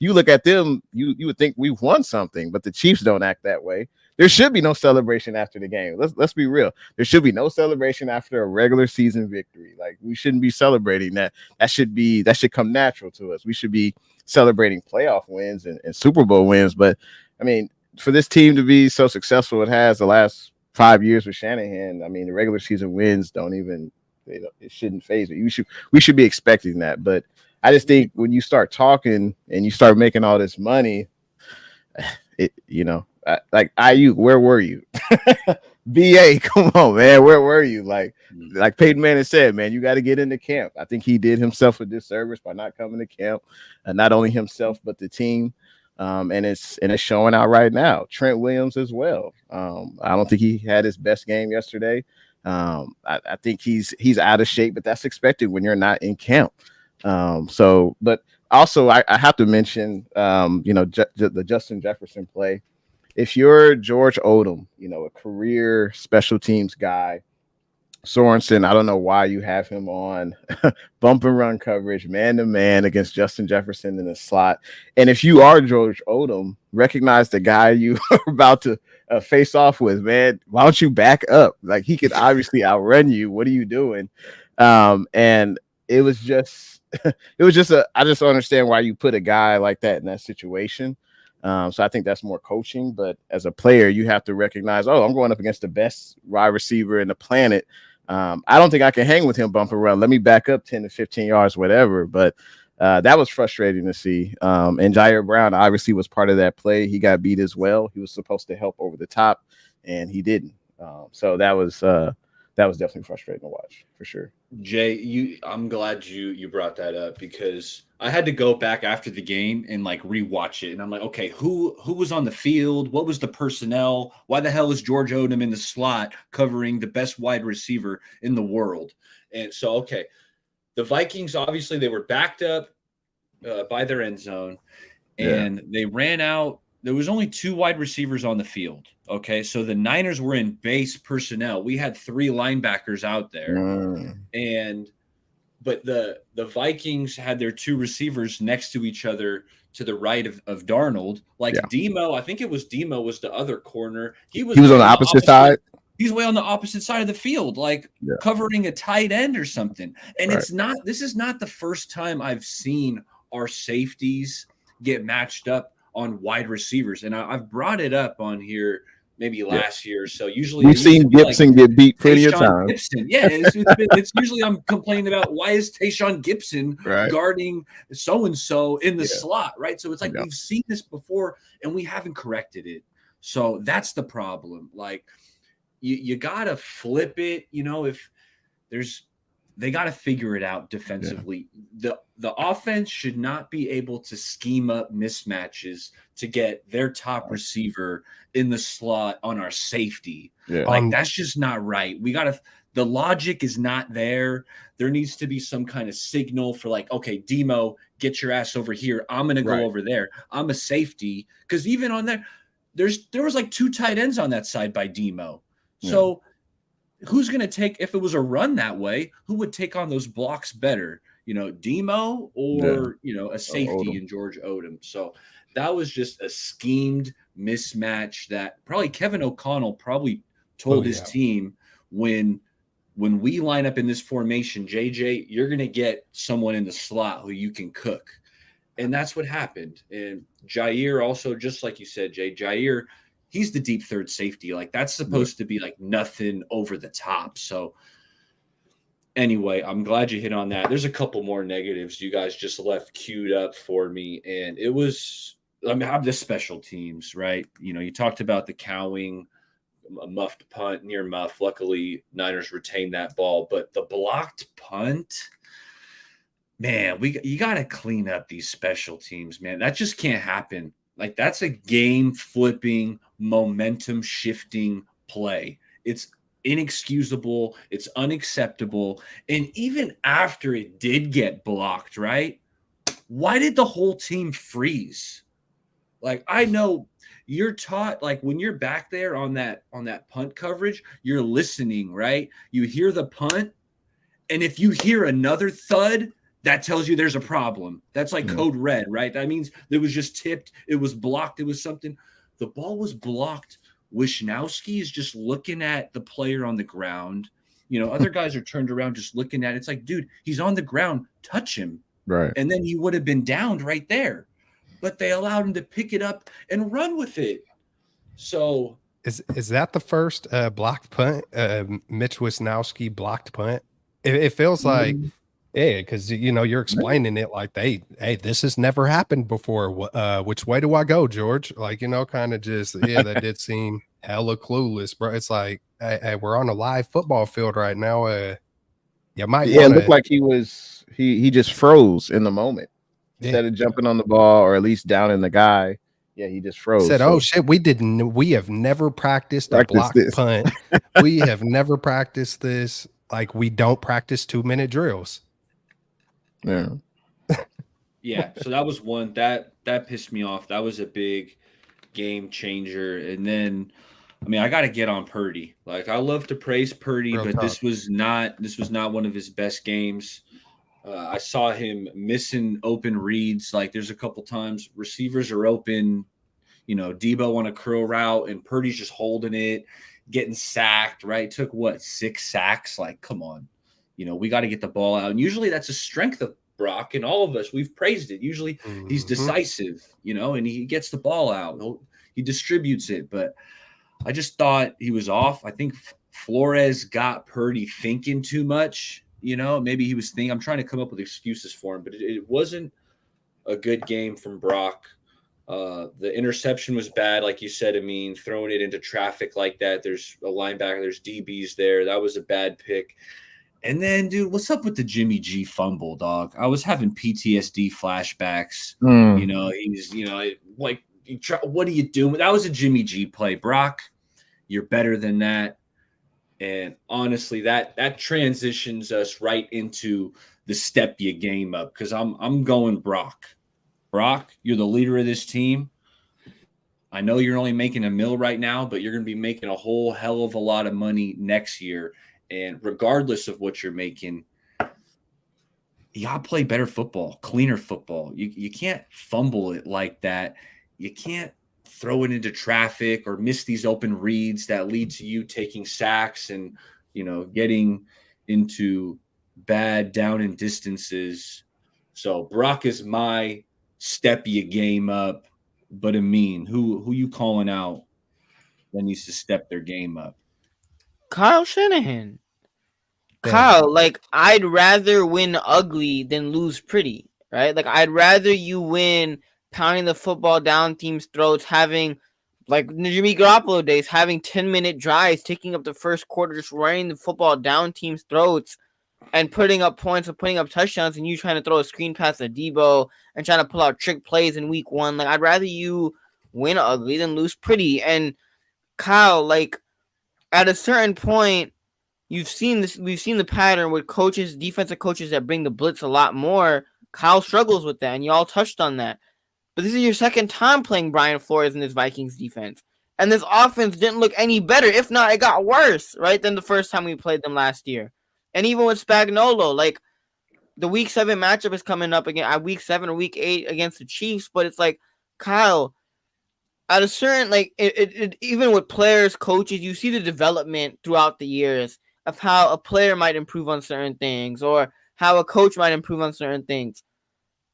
you look at them, you would think we've won something, but the Chiefs don't act that way. There should be no celebration after the game. Let's be real. There should be no celebration after a regular season victory. Like, we shouldn't be celebrating that. That should come natural to us. We should be celebrating playoff wins and Super Bowl wins. But I mean, for this team to be so successful, it has the last 5 years with Shanahan. I mean, the regular season wins don't even, it shouldn't phase it. We should be expecting that. But I just think when you start talking and you start making all this money, like IU, where were you? BA, come on, man, where were you? Like Peyton Manning said, man, you got to get into camp. I think he did himself a disservice by not coming to camp, and not only himself but the team. And it's showing out right now. Trent Williams as well. I don't think he had his best game yesterday. I think he's out of shape, but that's expected when you're not in camp. But also I have to mention, the Justin Jefferson play. If you're George Odom, a career special teams guy, Sorensen, I don't know why you have him on bump and run coverage, man to man against Justin Jefferson in the slot. And if you are George Odom, recognize the guy you are about to face off with, man. Why don't you back up? Like, he could obviously outrun you. What are you doing? And it was just, I just don't understand why you put a guy like that in that situation. So I think that's more coaching. But as a player, you have to recognize, I'm going up against the best wide receiver in the planet. I don't think I can hang with him bump and run. Let me back up 10 to 15 yards, whatever. But that was frustrating to see. And Jair Brown obviously was part of that play. He got beat as well. He was supposed to help over the top, and he didn't. So that was definitely frustrating to watch, for sure. Jay, I'm glad you brought that up, because I had to go back after the game and like rewatch it, and I'm like, okay, who was on the field? What was the personnel? Why the hell is George Odom in the slot covering the best wide receiver in the world? And so, okay, the Vikings, obviously they were backed up by their end zone, and they ran out there was only 2 wide receivers on the field. Okay, so the Niners were in base personnel. We had 3 linebackers out there, but the Vikings had their 2 receivers next to each other to the right of Darnold. Like Demo, I think it was Demo was the other corner. He was on the opposite side. He's way on the opposite side of the field, like covering a tight end or something. And this is not the first time I've seen our safeties get matched up on wide receivers. And I've brought it up on here maybe last year or so. Usually we've seen Gibson get beat plenty of times. Gibson. Yeah, it's usually I'm complaining about why is Tayshaun Gibson guarding so-and-so in the slot, right? So it's like we've seen this before and we haven't corrected it. So that's the problem. Like you got to flip it, if they got to figure it out defensively. The offense should not be able to scheme up mismatches to get their top receiver in the slot on our safety. Like that's just not right. The logic is not there. There needs to be some kind of signal for like, okay, Demo, get your ass over here. I'm going to go over there. I'm a safety. Because even on there was like 2 tight ends on that side by Demo. So who's going to take, if it was a run that way, who would take on those blocks better? Demo or, a safety in George Odom. So that was just a schemed mismatch that probably Kevin O'Connell probably told his team when we line up in this formation, JJ, you're going to get someone in the slot who you can cook. And that's what happened. And Jair also, just like you said, Jair, he's the deep third safety. Like that's supposed to be like nothing over the top. So anyway, I'm glad you hit on that. There's a couple more negatives you guys just left queued up for me. And it was, I'm the special teams, right? You talked about the cowing, a muffed punt, near muff. Luckily, Niners retained that ball. But the blocked punt, man, you got to clean up these special teams, man. That just can't happen. Like that's a game flipping, momentum shifting play. It's inexcusable. It's unacceptable. And even after it did get blocked, right? Why did the whole team freeze? Like I know you're taught, like when you're back there on that punt coverage, you're listening, right? You hear the punt, and if you hear another thud, that tells you there's a problem. That's like code red, right? That means it was just tipped. It was blocked. It was something. The ball was blocked. Wishnowski is just looking at the player on the ground. Other guys are turned around just looking at it. It's like, dude, he's on the ground. Touch him. Right. And then he would have been downed right there. But they allowed him to pick it up and run with it. So is that the first blocked punt? Mitch Wisnowski blocked punt? It feels like because you're explaining it like hey, this has never happened before. Which way do I go, George? Like kind of just that did seem hella clueless, bro. It's like hey, we're on a live football field right now. You might it looked like he just froze in the moment instead of jumping on the ball or at least down in the guy. Yeah, he just froze. Said, "Oh shit, we have never practiced a block punt. We have never practiced this. Like we don't practice 2-minute drills." Yeah. Yeah. So that was one that pissed me off. That was a big game changer. And then, I got to get on Purdy. Like I love to praise Purdy, but this was not one of his best games. I saw him missing open reads. Like there's a couple times receivers are open, Debo on a curl route and Purdy's just holding it, getting sacked, right? Took 6 sacks? Like, come on. We got to get the ball out. And usually that's a strength of Brock and all of us. We've praised it. Usually he's decisive, and he gets the ball out. He distributes it. But I just thought he was off. I think Flores got Purdy thinking too much. Maybe he was thinking. I'm trying to come up with excuses for him, but it wasn't a good game from Brock. The interception was bad, like you said. Throwing it into traffic like that. There's a linebacker. There's DBs there. That was a bad pick. And then, dude, what's up with the Jimmy G fumble, dog? I was having PTSD flashbacks. He's, like, what are you doing? That was a Jimmy G play. Brock, you're better than that. And honestly, that transitions us right into the step you game up because I'm going Brock. Brock, you're the leader of this team. I know you're only making $1 million right now, but you're going to be making a whole hell of a lot of money next year. And regardless of what you're making, you got to play better football, cleaner football. You can't fumble it like that. You can't throw it into traffic or miss these open reads that lead to you taking sacks and, getting into bad down and distances. So Brock is my step your game up. But Amin, who you calling out that needs to step their game up? Kyle Shanahan. Damn. Kyle, like, I'd rather win ugly than lose pretty, right? Like, I'd rather you win pounding the football down teams' throats, having, like, Jimmy Garoppolo days, having 10-minute drives, taking up the first quarter, just running the football down teams' throats and putting up points and putting up touchdowns, and you trying to throw a screen pass to Debo and trying to pull out trick plays in week 1. Like, I'd rather you win ugly than lose pretty. And Kyle, like, at a certain point, we've seen the pattern with coaches, defensive coaches that bring the blitz a lot more. Kyle struggles with that, and y'all touched on that. But this is your second time playing Brian Flores in this Vikings defense. And this offense didn't look any better. If not, it got worse, right, than the first time we played them last year. And even with Spagnuolo, like, the Week 7 matchup is coming up again at Week 7 or Week 8 against the Chiefs. But it's like, Kyle, at a certain, like, even with players, coaches, you see the development throughout the years of how a player might improve on certain things or how a coach might improve on certain things.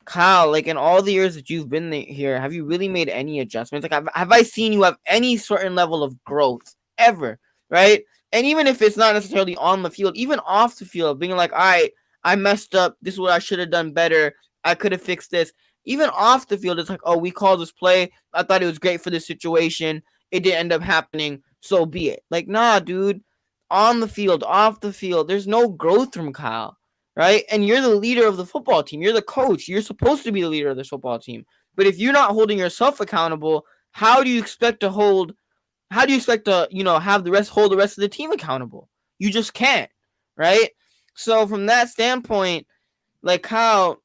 Kyle, like, in all the years that you've been here, have you really made any adjustments? Like, have I seen you have any certain level of growth ever, right? And even if it's not necessarily on the field, even off the field, being like, all right, I messed up. This is what I should have done better. I could have fixed this. Even off the field, it's like, oh, we called this play. I thought it was great for this situation. It didn't end up happening. So be it. Like, nah, dude. On the field, off the field, there's no growth from Kyle, right? And you're the leader of the football team. You're the coach. You're supposed to be the leader of this football team. But if you're not holding yourself accountable, how do you expect to hold have the rest of the team accountable? You just can't, right? So from that standpoint, like, Kyle,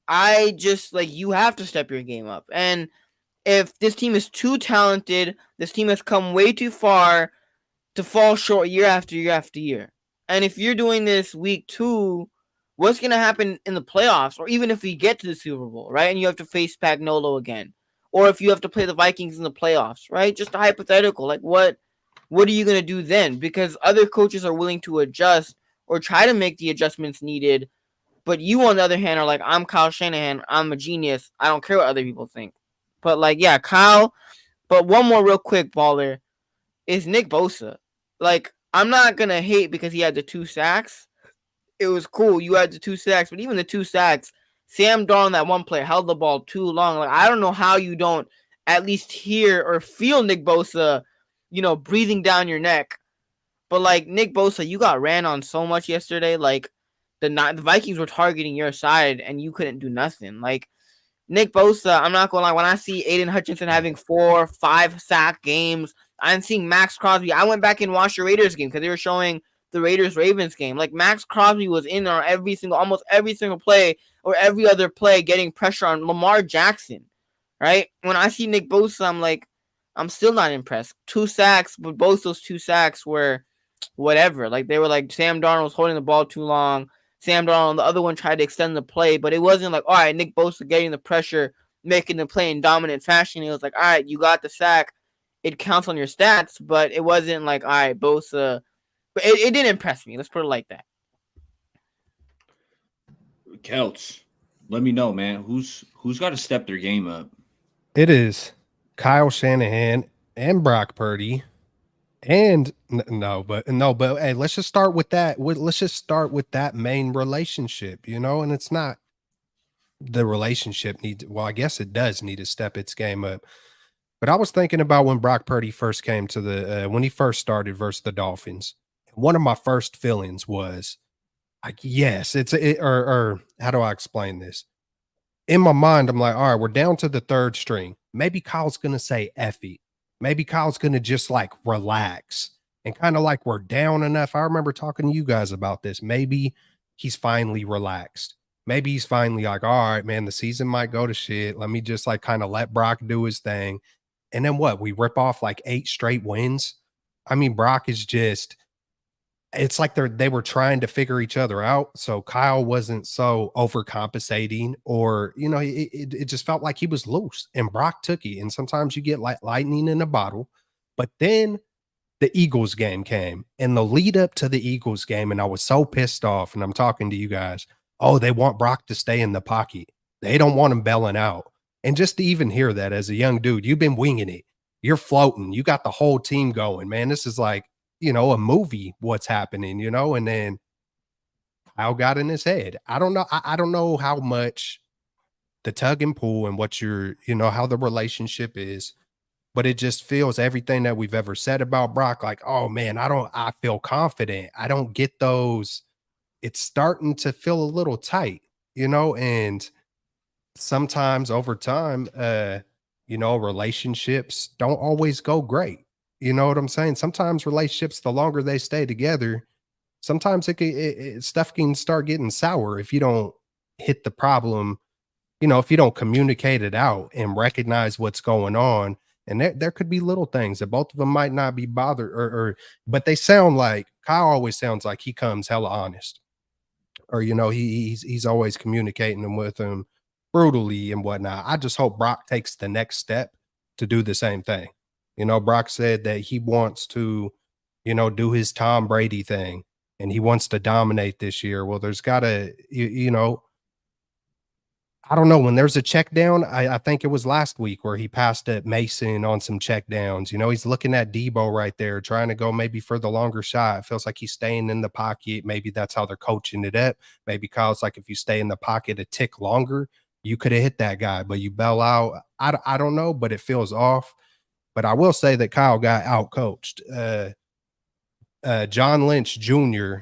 I just, like, you have to step your game up. And if this team is too talented, this team has come way too far to fall short year after year after year. And if you're doing this week 2, what's going to happen in the playoffs, or even if we get to the Super Bowl, right? And you have to face Spagnuolo again, or if you have to play the Vikings in the playoffs, right? Just a hypothetical. Like, what are you going to do then? Because other coaches are willing to adjust or try to make the adjustments needed. But you, on the other hand, are like, I'm Kyle Shanahan. I'm a genius. I don't care what other people think. But, like, yeah, Kyle. But one more real quick, baller, is Nick Bosa. Like, I'm not going to hate because he had the 2 sacks. It was cool. You had the 2 sacks. But even the 2 sacks, Sam Darnold, that one play, held the ball too long. Like, I don't know how you don't at least hear or feel Nick Bosa, breathing down your neck. But, like, Nick Bosa, you got ran on so much yesterday. Like, the Vikings were targeting your side, and you couldn't do nothing. Like, Nick Bosa, I'm not going to lie, when I see Aiden Hutchinson having 4, 5 sack games, I'm seeing Max Crosby. I went back and watched the Raiders game because they were showing the Raiders-Ravens game. Like, Max Crosby was in on almost every single play or every other play getting pressure on Lamar Jackson, right? When I see Nick Bosa, I'm like, I'm still not impressed. 2 sacks, but both those 2 sacks were whatever. Like, they were like Sam Darnold was holding the ball too long. Sam Darnold, the other one, tried to extend the play, but it wasn't like, all right, Nick Bosa getting the pressure, making the play in dominant fashion. It was like, all right, you got the sack. It counts on your stats, but it wasn't like, all right, Bosa. But it didn't impress me. Let's put it like that. Kelts, let me know, man. Who's got to step their game up? It is Kyle Shanahan and Brock Purdy. And but hey, let's just start with that. Let's just start with that main relationship, and it's not the relationship needs. Well, I guess it does need to step its game up. But I was thinking about when Brock Purdy first came to when he first started versus the Dolphins. One of my first feelings was like, yes, or how do I explain this? In my mind, I'm like, all right, we're down to the 3rd string. Maybe Kyle's going to say Effie. Maybe Kyle's going to just like relax and kind of like we're down enough. I remember talking to you guys about this. Maybe he's finally relaxed. Maybe he's finally like, all right, man, the season might go to shit. Let me just like kind of let Brock do his thing. And then what? We rip off like 8 straight wins. I mean, Brock is just it's like they were trying to figure each other out. So Kyle wasn't so overcompensating, or it just felt like he was loose, and Brock took it. And sometimes you get like lightning in a bottle, but then the Eagles game came, and the lead up to the Eagles game, and I was so pissed off. And I'm talking to you guys. Oh, they want Brock to stay in the pocket. They don't want him bailing out. And just to even hear that as a young dude, you've been winging it. You're floating. You got the whole team going, man. This is like, a movie, what's happening, and then Kyle got in his head. I don't know. I don't know how much the tug and pull and what how the relationship is, but it just feels everything that we've ever said about Brock. Like, oh man, I feel confident. I don't get those. It's starting to feel a little tight, and sometimes over time, relationships don't always go great. You know what I'm saying? Sometimes relationships, the longer they stay together, sometimes stuff can start getting sour if you don't hit the problem. If you don't communicate it out and recognize what's going on. And there could be little things that both of them might not be bothered, but they sound like Kyle always sounds like he comes hella honest, or he's always communicating them with him brutally and whatnot. I just hope Brock takes the next step to do the same thing. Brock said that he wants to, do his Tom Brady thing, and he wants to dominate this year. Well, there's gotta, I don't know, when there's a check down, I think it was last week where he passed at Mason on some check downs. He's looking at Debo right there, trying to go maybe for the longer shot. It feels like he's staying in the pocket. Maybe that's how they're coaching it up. Maybe Kyle's like, if you stay in the pocket a tick longer, you could have hit that guy, but you bail out. I don't know, but it feels off. But I will say that Kyle got out coached. John Lynch Jr.,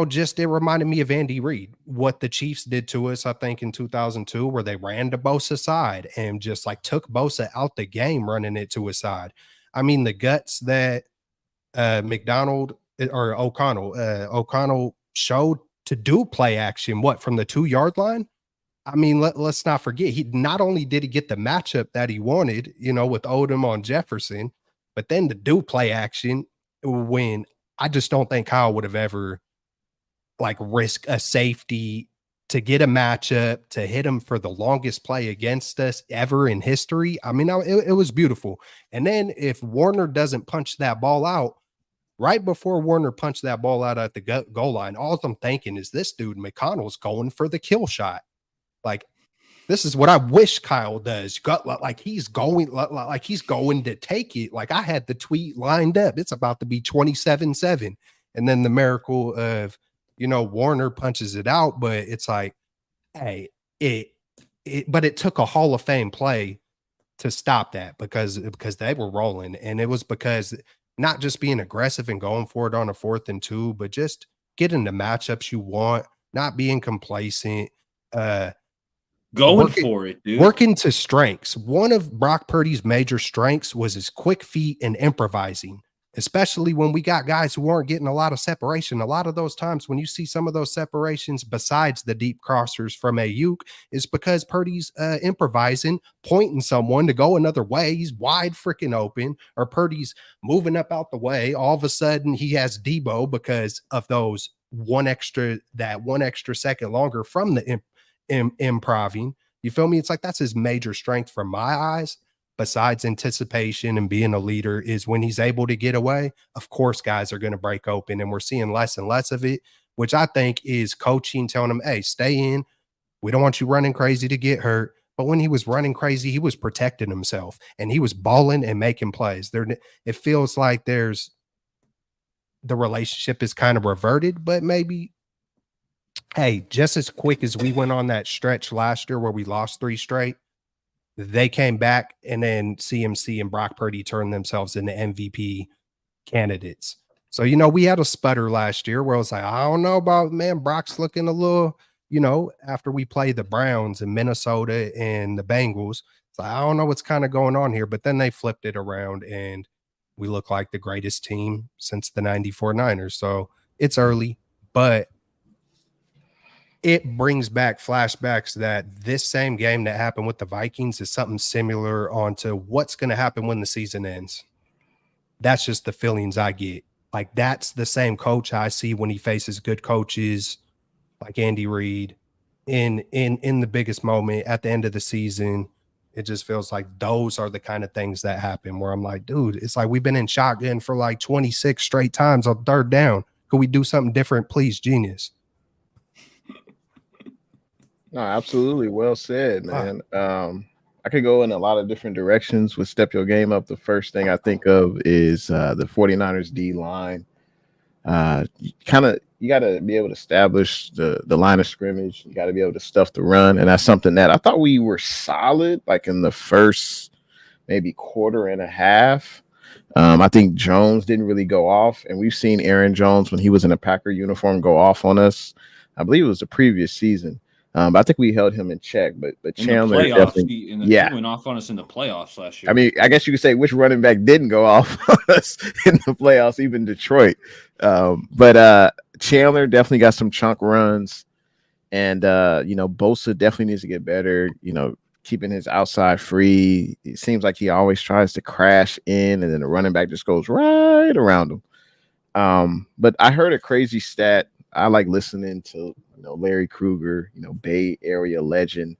just it reminded me of Andy Reid, what the Chiefs did to us, I think, in 2002, where they ran to Bosa's side and just like took Bosa out the game, running it to his side. I mean, the guts that O'Connell showed to do play action, what, from the 2-yard line? I mean, let's not forget, he not only did he get the matchup that he wanted, with Odom on Jefferson, but then to do play action when I just don't think Kyle would have ever like risk a safety to get a matchup to hit him for the longest play against us ever in history. I mean, it was beautiful. And then if Warner doesn't punch that ball out, right before Warner punched that ball out at the goal line, all I'm thinking is this dude McConnell's going for the kill shot. Like, this is what I wish Kyle does. Like he's going to take it. Like I had the tweet lined up. It's about to be 27-7. And then the miracle of, Warner punches it out, but it's like, hey, but it took a Hall of Fame play to stop that because they were rolling. And it was because not just being aggressive and going for it on a 4th and 2, but just getting the matchups you want, not being complacent, Going for it, dude. Working to strengths. One of Brock Purdy's major strengths was his quick feet and improvising, especially when we got guys who weren't getting a lot of separation. A lot of those times when you see some of those separations besides the deep crossers from Ayuk is because Purdy's improvising, pointing someone to go another way. He's wide freaking open, or Purdy's moving up out the way. All of a sudden he has Debo because of those one extra second longer from the improving. You feel me? It's like that's his major strength from my eyes, besides anticipation and being a leader, is when he's able to get away. Of course, guys are going to break open, and we're seeing less and less of it, which I think is coaching telling him, hey, stay in. We don't want you running crazy to get hurt. But when he was running crazy, he was protecting himself, and he was balling and making plays. It feels like the relationship is kind of reverted, but maybe, hey, just as quick as we went on that stretch last year where we lost 3 straight, they came back, and then CMC and Brock Purdy turned themselves into MVP candidates. So, we had a sputter last year where I was like, I don't know about, man, Brock's looking a little, after we played the Browns and Minnesota and the Bengals. It's like, I don't know what's kind of going on here. But then they flipped it around, and we look like the greatest team since the 94 Niners. So it's early, but it brings back flashbacks that this same game that happened with the Vikings is something similar onto what's going to happen when the season ends. That's just the feelings I get. Like that's the same coach I see when he faces good coaches like Andy Reid in the biggest moment at the end of the season. It just feels like those are the kind of things that happen where I'm like, dude, it's like we've been in shotgun for like 26 straight times on third down. Could we do something different, please, genius? No, absolutely. Well said, man. I could go in a lot of different directions with step your game up. The first thing I think of is the 49ers D line. You got to be able to establish the line of scrimmage. You got to be able to stuff the run. And that's something that I thought we were solid like in the first maybe quarter and a half. I think Jones didn't really go off, and we've seen Aaron Jones when he was in a Packer uniform go off on us. I believe it was the previous season. But I think we held him in check. But in Chandler the playoffs, definitely, he went off on us in the playoffs last year. I mean, I guess you could say which running back didn't go off on us in the playoffs, even Detroit. But Chandler definitely got some chunk runs, and Bosa definitely needs to get better. Keeping his outside free. It seems like he always tries to crash in, and then the running back just goes right around him. But I heard a crazy stat. I like listening to Larry Krueger, Bay Area legend,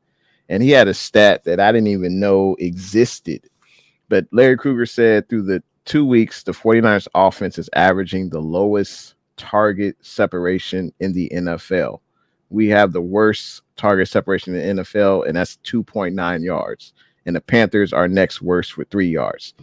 and he had a stat that I didn't even know existed. But Larry Krueger said through the 2 weeks, the 49ers offense is averaging the lowest target separation in the NFL. We have the worst target separation in the NFL, and that's 2.9 yards. And the Panthers are next worst with 3 yards.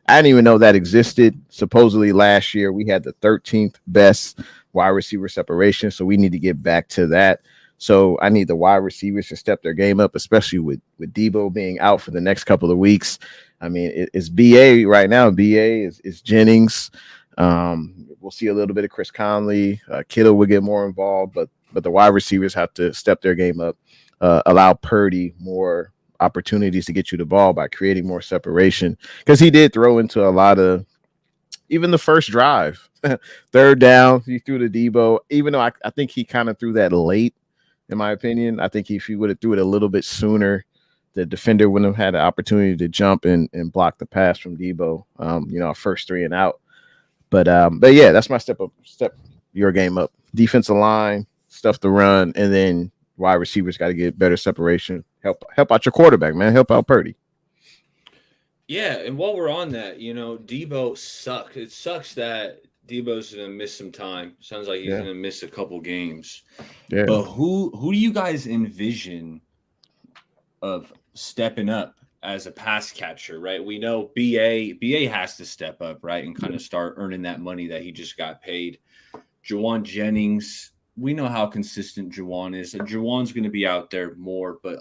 I didn't even know that existed. Supposedly last year, we had the 13th best wide receiver separation, so we need to get back to that. So I need the wide receivers to step their game up, especially with Debo being out for the next couple of weeks. I mean, it's BA right now. BA is Jennings. We'll see a little bit of Chris Conley. Kittle will get more involved, but the wide receivers have to step their game up, allow Purdy more opportunities to get you the ball by creating more separation, because he did throw into a lot of, even the first drive, third down, he threw to Debo, even though I think he kind of threw that late, in my opinion. I think if he would have threw it a little bit sooner, the defender wouldn't have had the opportunity to jump and block the pass from Debo, first 3 and out. But yeah, that's my step your game up. Defensive line, stuff the run, and then wide receivers got to get better separation. Help out your quarterback, man. Help out Purdy. Yeah, and while we're on that, Debo sucks. It sucks that Debo's going to miss some time. Sounds like he's going to miss a couple games. Yeah. But who do you guys envision of stepping up as a pass catcher, right? We know BA has to step up, right, and kind of start earning that money that he just got paid. Juwan Jennings, we know how consistent Juwan is. And Juwan's going to be out there more, but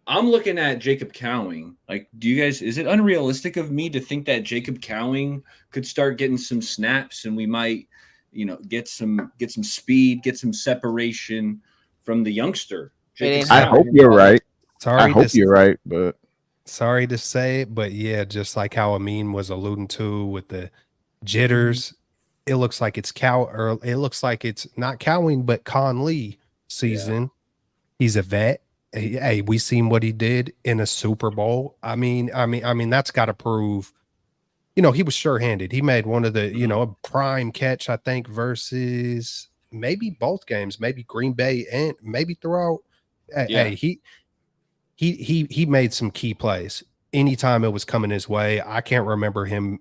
I'm looking at Jacob Cowing. Is it unrealistic of me to think that Jacob Cowing could start getting some snaps and we might, get some speed, get some separation from the youngster? I hope you're right. You're right, but sorry to say it, but yeah, just like how Amin was alluding to with the jitters, it looks like it's it looks like it's not Cowing, but Conley season. Yeah. He's a vet. Hey, we seen what he did in a Super Bowl. I mean, that's got to prove, he was sure-handed. He made one of the, a prime catch, I think, versus maybe both games, maybe Green Bay and maybe throughout. Hey, he made some key plays. Anytime it was coming his way, I can't remember him,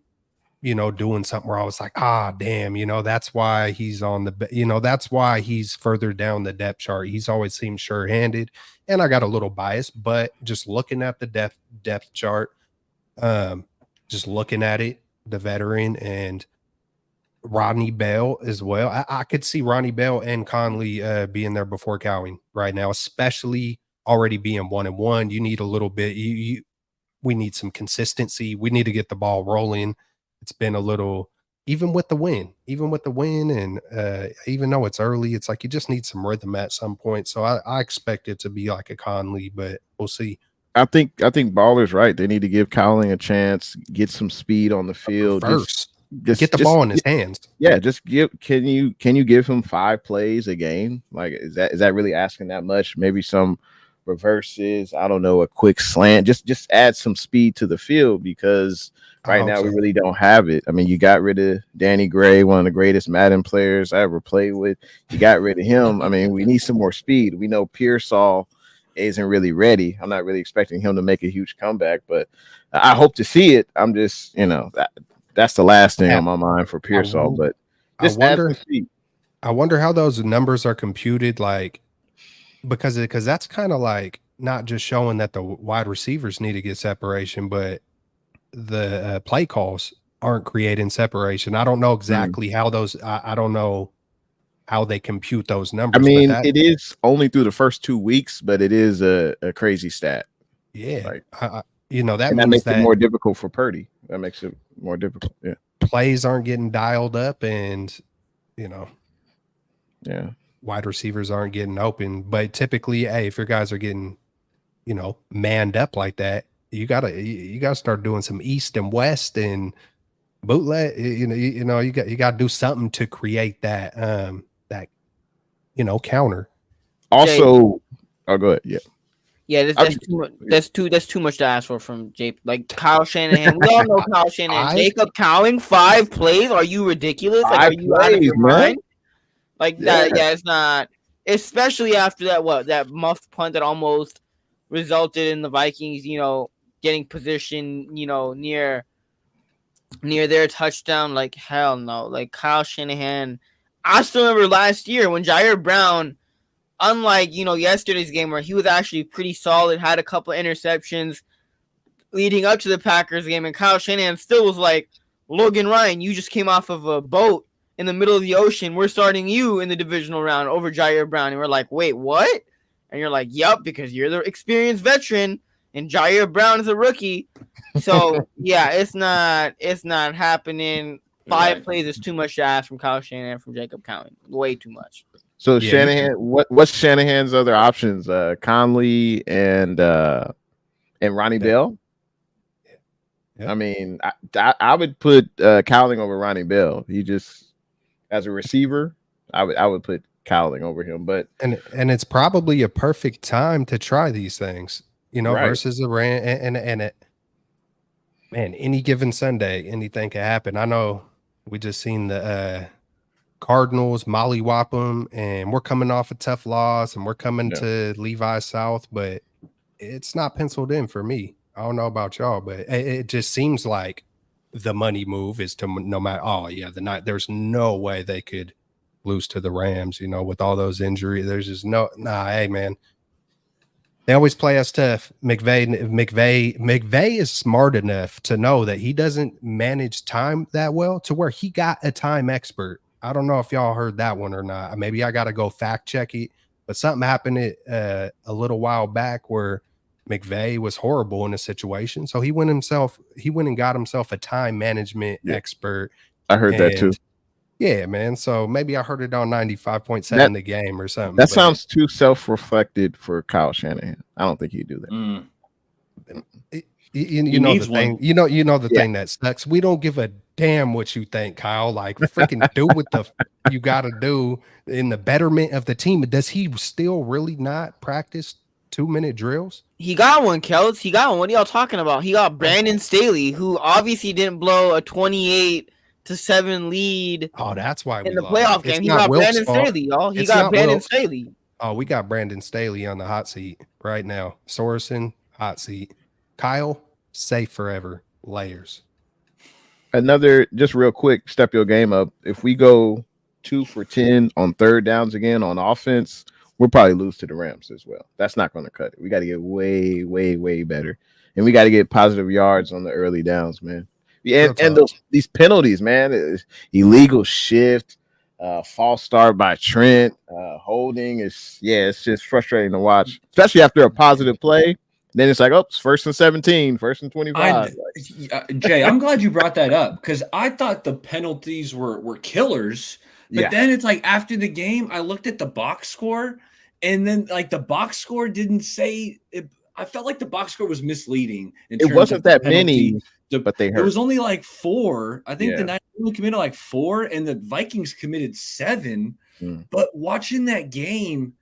doing something where I was like, damn, that's why he's on the, that's why he's further down the depth chart. He's always seemed sure-handed, and I got a little bias, but just looking at the depth chart, just looking at it, the veteran and Rodney Bell as well. I could see Ronnie Bell and Conley being there before Cowing right now, especially already being 1-1. You need a little bit. We need some consistency. We need to get the ball rolling. It's been a little, even with the win, and even though it's early, it's like you just need some rhythm at some point. So I expect it to be like a Conley, but we'll see. I think Baller's right. They need to give Cowling a chance, get some speed on the field. First. Get the ball in his hands. Yeah, just can you give him 5 plays a game? Like, is that really asking that much? Maybe some reverses, I don't know, a quick slant. Just add some speed to the field, because right now we really don't have it. I mean, you got rid of Danny Gray, one of the greatest Madden players I ever played with. You got rid of him. I mean, we need some more speed. We know Pearsall isn't really ready. I'm not really expecting him to make a huge comeback, but I hope to see it. I'm just, that's the last thing on my mind for Pearsall. But just add some speed. I wonder how those numbers are computed, like, because that's kind of like not just showing that the wide receivers need to get separation, but the play calls aren't creating separation. I don't know exactly how those. I don't know how they compute those numbers. I mean, it is only through the first 2 weeks, but it is a crazy stat. Yeah, like, that and means makes it more difficult for Purdy. That makes it more difficult. Yeah, plays aren't getting dialed up, and yeah, wide receivers aren't getting open. But typically, hey, if your guys are getting, manned up like that, you gotta start doing some east and west and bootleg. You gotta do something to create that counter. Also, oh, go ahead. Yeah. Yeah, that's too much to ask for from Jake. Like Kyle Shanahan, we all know Kyle Shanahan. Jacob Cowing 5 plays? Are you ridiculous? Like, are you out of your mind? Like that? Yeah, it's not. Especially after that muffed punt that almost resulted in the Vikings, getting position, near their touchdown. Like, hell no. Like, Kyle Shanahan. I still remember last year when Jair Brown, unlike, yesterday's game where he was actually pretty solid, had a couple of interceptions leading up to the Packers game, and Kyle Shanahan still was like, Logan Ryan, you just came off of a boat in the middle of the ocean. We're starting you in the divisional round over Jair Brown. And we're like, wait, what? And you're like, yep, because you're the experienced veteran and Jair Brown is a rookie. So, yeah, it's not happening. 5 plays is too much to ask from Kyle Shanahan, from Jacob Cowing. Way too much. So Shanahan, what's Shanahan's other options? Conley and Ronnie Bell. Yeah. I mean, I would put Cowling over Ronnie Bell. He just, as a receiver, I would put Cowling over him. But and it's probably a perfect time to try these things, versus a Ram and it. Man, any given Sunday, anything can happen. I know we just seen the Cardinals mollywop them, and we're coming off a tough loss, and we're coming to Levi South, but it's not penciled in for me. I don't know about y'all, but it just seems like the money move is to no matter. There's no way they could lose to the Rams, with all those injuries. There's just hey man. They always play us tough. McVay is smart enough to know that he doesn't manage time that well, to where he got a time expert. I don't know if y'all heard that one or not. Maybe I got to go fact check it, but something happened a little while back where McVay was horrible in a situation. So he went and got himself a time management expert. I heard that too. Yeah, man. So maybe I heard it on 95.7 the game or something. That sounds too self-reflected for Kyle Shanahan. I don't think he'd do that. You know the thing. You know the thing that sucks. We don't give a damn what you think, Kyle. Like, freaking do what you got to do in the betterment of the team. Does he still really not practice 2-minute drills? He got one, Kels. He got one. What are y'all talking about? He got Brandon Staley, who obviously didn't blow a 28-7 lead. Oh, that's why in the playoff game. He got Brandon Staley, y'all. He got Brandon Staley. Oh, we got Brandon Staley on the hot seat right now. Sorensen, hot seat. Kyle, safe forever. Layers. Another, just real quick, step your game up. If we go 2 for 10 on third downs again on offense, we'll probably lose to the Rams as well. That's not going to cut it. We got to get way, way, way better. And we got to get positive yards on the early downs, man. And these penalties, man, illegal shift, false start by Trent, holding it's just frustrating to watch, especially after a positive play. Then it's like, oh, it's 1st and 17, 1st and 25. Jay, I'm glad you brought that up, because I thought the penalties were killers. But then it's like after the game, I looked at the box score, and then like the box score didn't say it. I felt like the box score was misleading in It terms wasn't of the that penalty. many, but they It hurt. was only like 4. I think the Yeah. Niners only committed like 4, and the Vikings committed 7. But watching that game,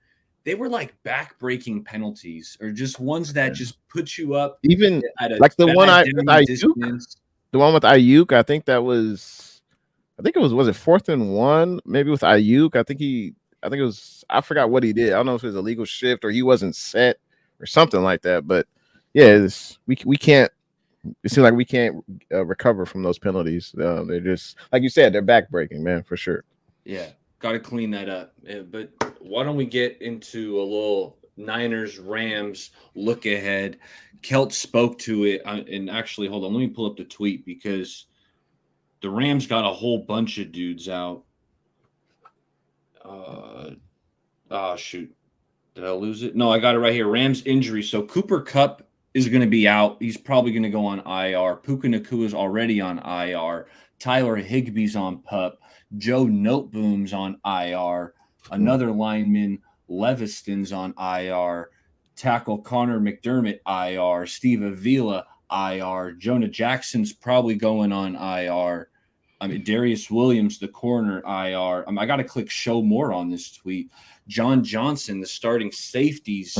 they were like back-breaking penalties, or just ones that just put you up Even at a like the one bad with down Ayuk, distance. the one with Ayuk, I think it was 4th and 1, maybe with Ayuk. I forgot what he did. I don't know if it was a legal shift or he wasn't set or something like that. But yeah, we can't. It seems like we can't recover from those penalties. They're just like you said, they're backbreaking, man, for sure. Yeah, got to clean that up. But why don't we get into a little Niners Rams look ahead? Kelt spoke to it, and actually, hold on, let me pull up the tweet because the Rams got a whole bunch of dudes out. Shoot, did I lose it? No, I got it right here. Rams injury. So Cooper Kupp is going to be out. He's probably going to go on IR. Puka Nakua is already on IR. Tyler Higbee's on PUP. Joe Noteboom's on IR. Another lineman, Leviston's on IR. Tackle Connor McDermott, IR. Steve Avila, IR. Jonah Jackson's probably going on IR. I mean, Darius Williams, the corner, IR. I got to click show more on this tweet. John Johnson, the starting safeties,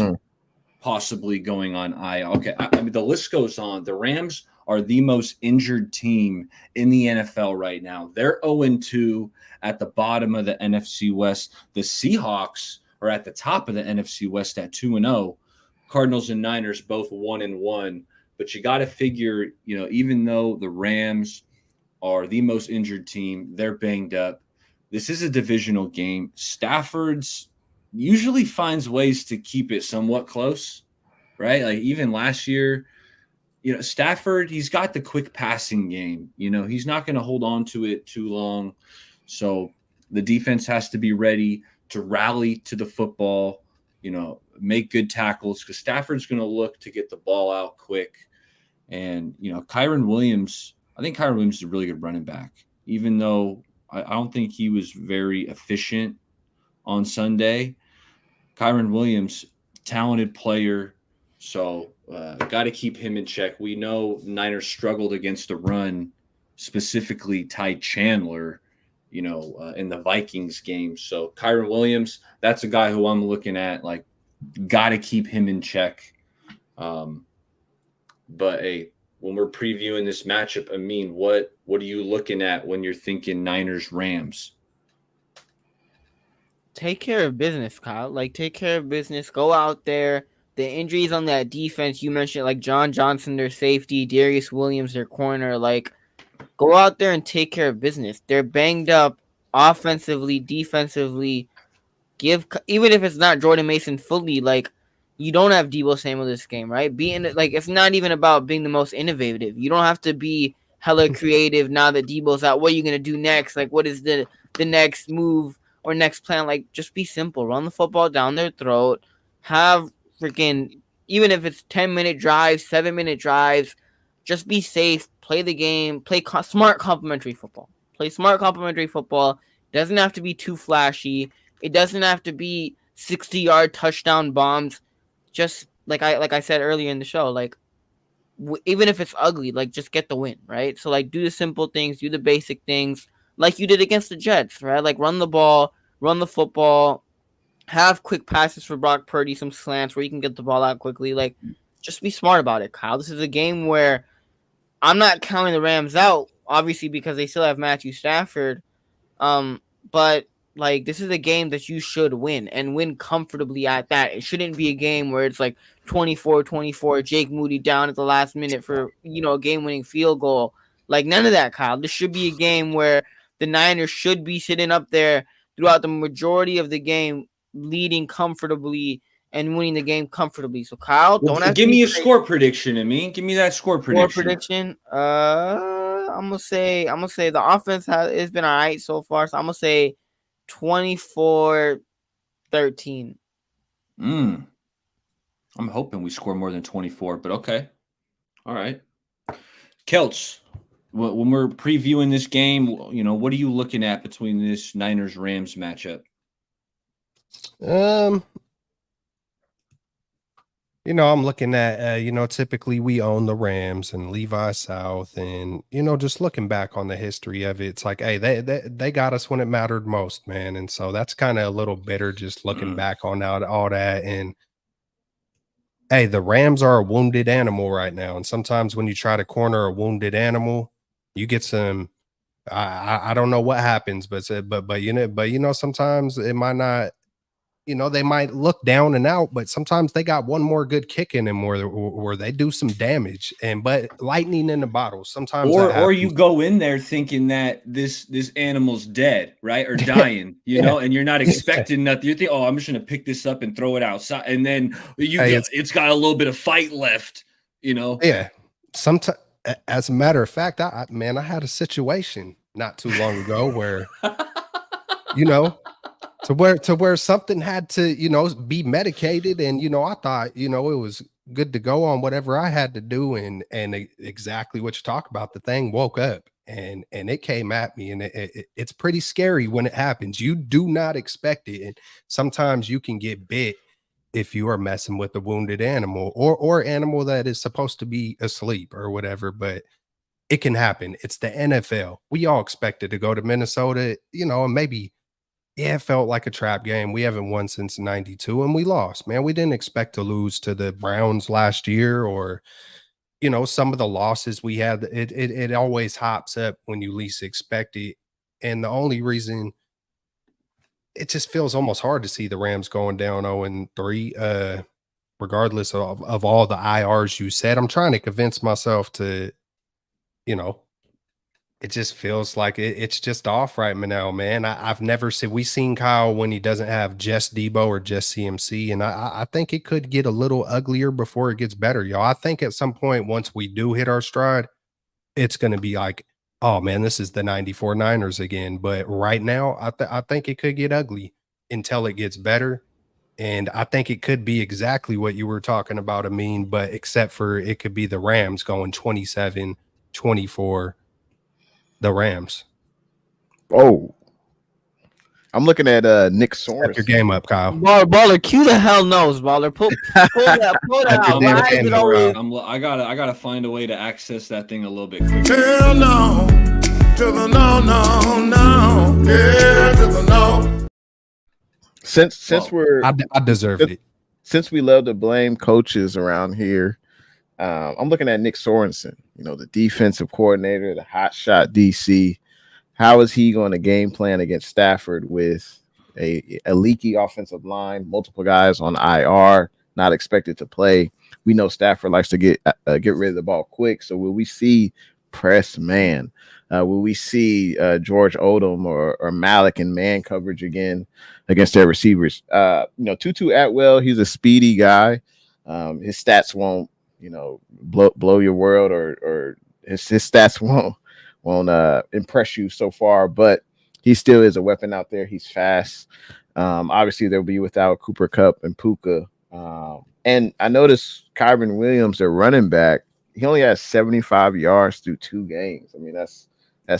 possibly going on IR. Okay, I mean, the list goes on. The Rams are the most injured team in the NFL right now. They're 0-2 at the bottom of the NFC West. The Seahawks are at the top of the NFC West at 2-0. Cardinals and Niners both 1-1. But you got to figure, even though the Rams are the most injured team, they're banged up. This is a divisional game. Stafford's usually finds ways to keep it somewhat close, right? Like even last year, Stafford, he's got the quick passing game. He's not going to hold on to it too long. So the defense has to be ready to rally to the football, make good tackles because Stafford's going to look to get the ball out quick. And, Kyren Williams, I think Kyren Williams is a really good running back, even though I don't think he was very efficient on Sunday. Kyren Williams, talented player. So got to keep him in check. We know Niners struggled against the run, specifically Ty Chandler, in the Vikings game. So Kyren Williams, that's a guy who I'm looking at, like, got to keep him in check. But hey, when we're previewing this matchup, what are you looking at when you're thinking Niners Rams? Take care of business, Kyle. Like, take care of business. Go out there. The injuries on that defense you mentioned, like John Johnson, their safety, Darius Williams, their corner, like, go out there and take care of business. They're banged up offensively, defensively. Even if it's not Jordan Mason fully, like, you don't have Deebo Samuel this game, right? It's not even about being the most innovative. You don't have to be hella creative now that Deebo's out. What are you gonna do next? Like, what is the next move or next plan? Like, just be simple. Run the football down their throat. Have freaking, even if it's 10-minute drives, 7-minute drives, just be safe. Play the game. Play smart complementary football. Play smart complementary football. Doesn't have to be too flashy. It doesn't have to be 60-yard touchdown bombs. Just like I said earlier in the show, like, even if it's ugly, like, just get the win, right? So, like, do the simple things, do the basic things, like you did against the Jets, right? Like, run the ball, run the football, have quick passes for Brock Purdy, some slants where you can get the ball out quickly. Like, just be smart about it, Kyle. This is a game where I'm not counting the Rams out, obviously, because they still have Matthew Stafford. But, like, this is a game that you should win and win comfortably at that. It shouldn't be a game where it's like 24-24, Jake Moody down at the last minute for, a game-winning field goal. Like, none of that, Kyle. This should be a game where the Niners should be sitting up there throughout the majority of the game, leading comfortably and winning the game comfortably. So, Kyle, don't have give to me a crazy. score prediction, Amin. Give me that score prediction. I'm gonna say the offense has been all right so far. So I'm gonna say 24-13. I'm hoping we score more than 24, but okay. All right. Kelts, when we're previewing this game, what are you looking at between this Niners-Rams matchup? I'm looking at, typically we own the Rams and Levi South, and just looking back on the history of it, it's like, hey, they got us when it mattered most, man. And so that's kind of a little bitter, just looking back on all that. And hey, the Rams are a wounded animal right now, and sometimes when you try to corner a wounded animal, you get some. I don't know what happens, but sometimes it might not. They might look down and out, but sometimes they got one more good kick in them where they do some damage. But lightning in the bottle, sometimes that Or you happens. go in there thinking that this animal's dead, right? Or dying, Yeah. and you're not Yeah. expecting nothing. You think, oh, I'm just gonna pick this up and throw it outside. And then Hey, it's it's got a little bit of fight left, you know. yeah. Sometimes, as a matter of fact, I had a situation not too long ago where you know to where something had to be medicated, and I thought it was good to go on whatever I had to do, and exactly what you talk about, the thing woke up and it came at me, and it's pretty scary when it happens. You do not expect it, and sometimes you can get bit if you are messing with a wounded animal or animal that is supposed to be asleep or whatever. But it can happen. It's the NFL. We all expected to go to Minnesota, and maybe yeah, it felt like a trap game. We haven't won since '92, and we lost, man. We didn't expect to lose to the Browns last year, or some of the losses we had. It always hops up when you least expect it, and the only reason it just feels almost hard to see the Rams going down 0-3, regardless of all the IRs you said. I'm trying to convince myself to, you know, it just feels like it's just off right now, man. I've never seen we seen Kyle when he doesn't have just Debo or just CMC, and I think it could get a little uglier before it gets better, y'all. I think at some point once we do hit our stride, it's going to be like, oh man, this is the '94 Niners again. But right now, I think it could get ugly until it gets better, and I think it could be exactly what you were talking about, Amin, but except for it could be the Rams going 27-24. The Rams. Oh, I'm looking at Nick Step your Sorensen. game up, Kyle. Baller, Q the hell knows, Baller. Pull that Step your out. damn Why is game it up, always Kyle. I gotta find a way to access that thing a little bit quicker. Hell no, to the no, no, no. Yeah, to the no. Since Well, we're I deserved it. since we love to blame coaches around here, I'm looking at Nick Sorensen, the defensive coordinator, the hot shot DC. How is he going to game plan against Stafford with a leaky offensive line, multiple guys on IR, not expected to play? We know Stafford likes to get rid of the ball quick. So will we see press man? Will we see George Odom or Malik in man coverage again against their receivers? Tutu Atwell, he's a speedy guy. His stats won't, blow your world, or his stats won't impress you so far, but he still is a weapon out there. He's fast. Obviously, they'll be without Cooper Kupp and Puka. And I noticed Kyron Williams, their running back, he only has 75 yards through 2 games. I mean, that's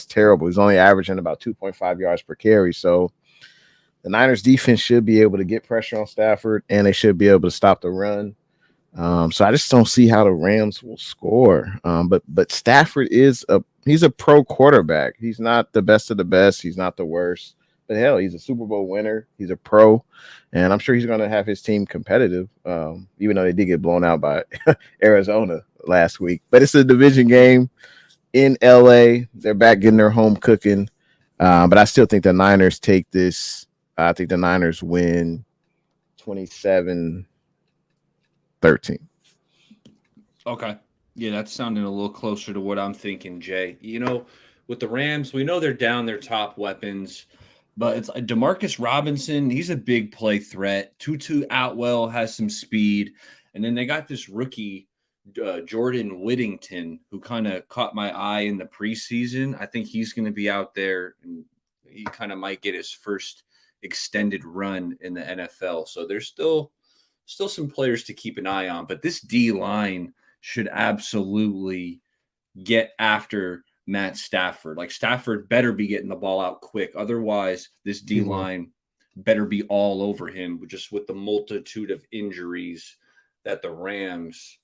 terrible. He's only averaging about 2.5 yards per carry. So the Niners defense should be able to get pressure on Stafford, and they should be able to stop the run. So I just don't see how the Rams will score. But Stafford he's a pro quarterback. He's not the best of the best. He's not the worst. But hell, he's a Super Bowl winner. He's a pro, and I'm sure he's going to have his team competitive, even though they did get blown out by Arizona last week. But it's a division game in LA. They're back getting their home cooking. But I still think the Niners take this. I think the Niners win 27-13. Okay. Yeah, that's sounding a little closer to what I'm thinking, Jay. With the Rams, we know they're down their top weapons, but it's Demarcus Robinson. He's a big play threat. Tutu Atwell has some speed. And then they got this rookie, Jordan Whittington, who kind of caught my eye in the preseason. I think he's going to be out there, and he kind of might get his first extended run in the NFL. So there's still some players to keep an eye on. But this D-line should absolutely get after Matt Stafford. Like, Stafford better be getting the ball out quick. Otherwise, this D-line better be all over him, just with the multitude of injuries that the Rams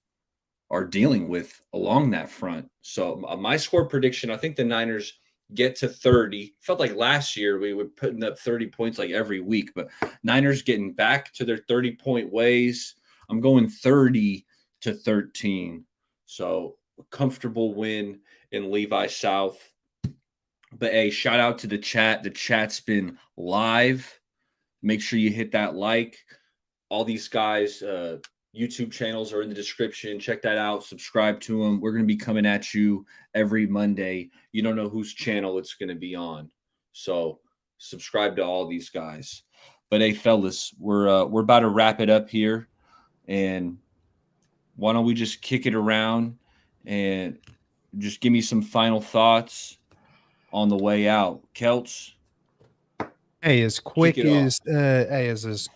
are dealing with along that front. So my score prediction, I think the Niners get to 30. Felt like last year we were putting up 30 points like every week, but Niners getting back to their 30-point ways. I'm going 30-13. So a comfortable win in Levi South. But hey, shout out to the chat. The chat's been live. Make sure you hit that like. All these guys, YouTube channels are in the description. Check that out. Subscribe to them. We're going to be coming at you every Monday. You don't know whose channel it's going to be on. So subscribe to all these guys. But hey, fellas, we're about to wrap it up here. And why don't we just kick it around and just give me some final thoughts on the way out. Kelts? Hey, as quick it off.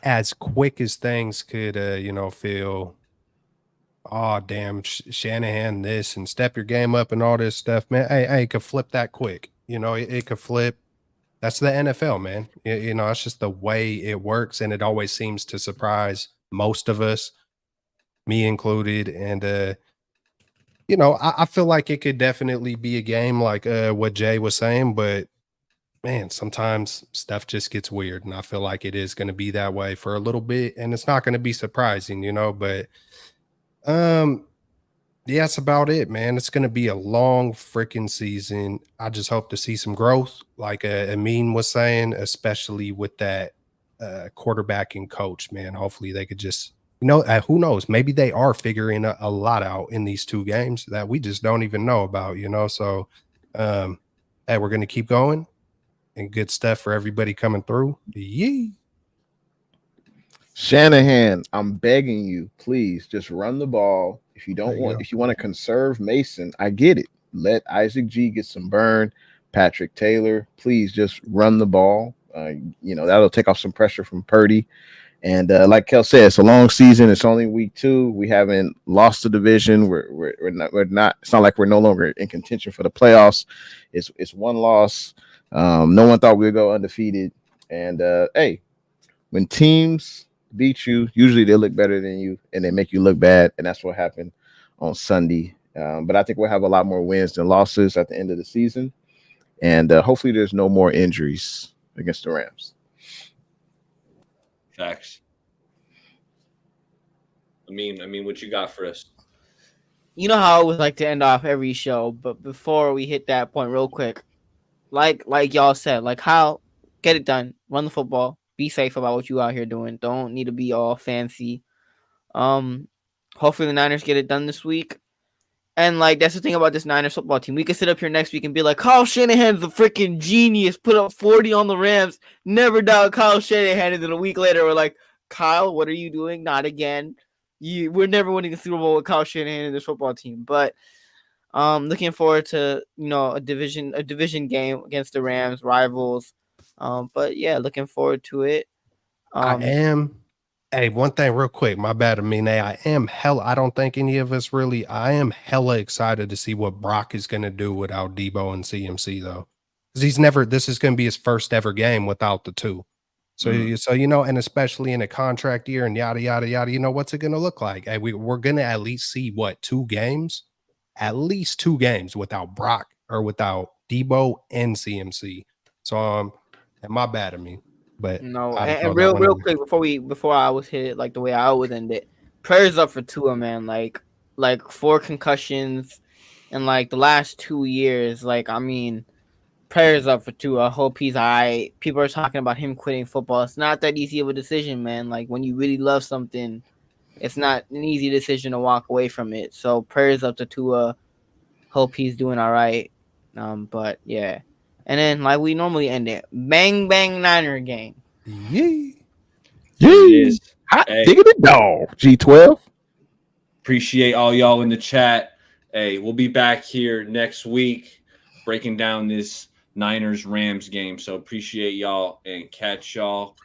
as quick as things could, feel. Oh, damn, Shanahan, this and step your game up and all this stuff, man. Hey, it could flip that quick. It could flip. That's the NFL, man. It's just the way it works, and it always seems to surprise most of us, me included. And I feel like it could definitely be a game like what Jay was saying, but man, sometimes stuff just gets weird, and I feel like it is going to be that way for a little bit, and it's not going to be surprising, but yeah, that's about it, man. It's going to be a long freaking season. I just hope to see some growth, like Amin was saying, especially with that quarterback and coach, man. Hopefully they could just, who knows? Maybe they are figuring a lot out in these 2 games that we just don't even know about, So, hey, we're going to keep going. And good stuff for everybody coming through. Yee. Shanahan, I'm begging you, please just run the ball. If you There you go. if you want to conserve Mason, I get it. Let Isaac G get some burn. Patrick Taylor, please just run the ball. That'll take off some pressure from Purdy. And like Kel said, it's a long season. It's only week 2. We haven't lost the division. We're not. It's not like we're no longer in contention for the playoffs. It's 1 loss. No one thought we would go undefeated. And hey, when teams beat you, usually they look better than you and they make you look bad. And that's what happened on Sunday. But I think we'll have a lot more wins than losses at the end of the season. And hopefully there's no more injuries against the Rams. Facts. I mean, what you got for us? You know how I always like to end off every show, but before we hit that point real quick, like y'all said, like how get it done, run the football, be safe about what you out here doing. Don't need to be all fancy. Hopefully the Niners get it done this week. And like that's the thing about this Niners football team. We can sit up here next week and be like, Kyle Shanahan's a freaking genius, put up 40 on the Rams, never doubt Kyle Shanahan, and then a week later we're like, Kyle, what are you doing? Not again. We're never winning the Super Bowl with Kyle Shanahan and this football team. But looking forward to a division game against the Rams, rivals. But yeah, looking forward to it. I am. Hey, one thing real quick. My bad. I am hella. I don't think any of us really. I am hella excited to see what Brock is going to do without Debo and CMC though, because this is going to be his first ever game without the 2. So, and especially in a contract year and yada yada yada. What's it going to look like? Hey, we're going to at least see 2 games, at least 2 games without Brock or without Debo and CMC. So, and my bad. But no, I'd throw and that one real in there. quick before I was hit like the way I would end it. Prayers up for Tua, man. Like 4 concussions in like the last 2 years. Prayers up for Tua. I hope he's all right. People are talking about him quitting football. It's not that easy of a decision, man. Like when you really love something, it's not an easy decision to walk away from it. So prayers up to Tua. Hope he's doing all right. But yeah. And then like we normally end it. Bang bang Niner gang. Yee. There it is. Hot Hey. diggity dog. G12. Appreciate all y'all in the chat. Hey, we'll be back here next week breaking down this Niners Rams game. So appreciate y'all and catch y'all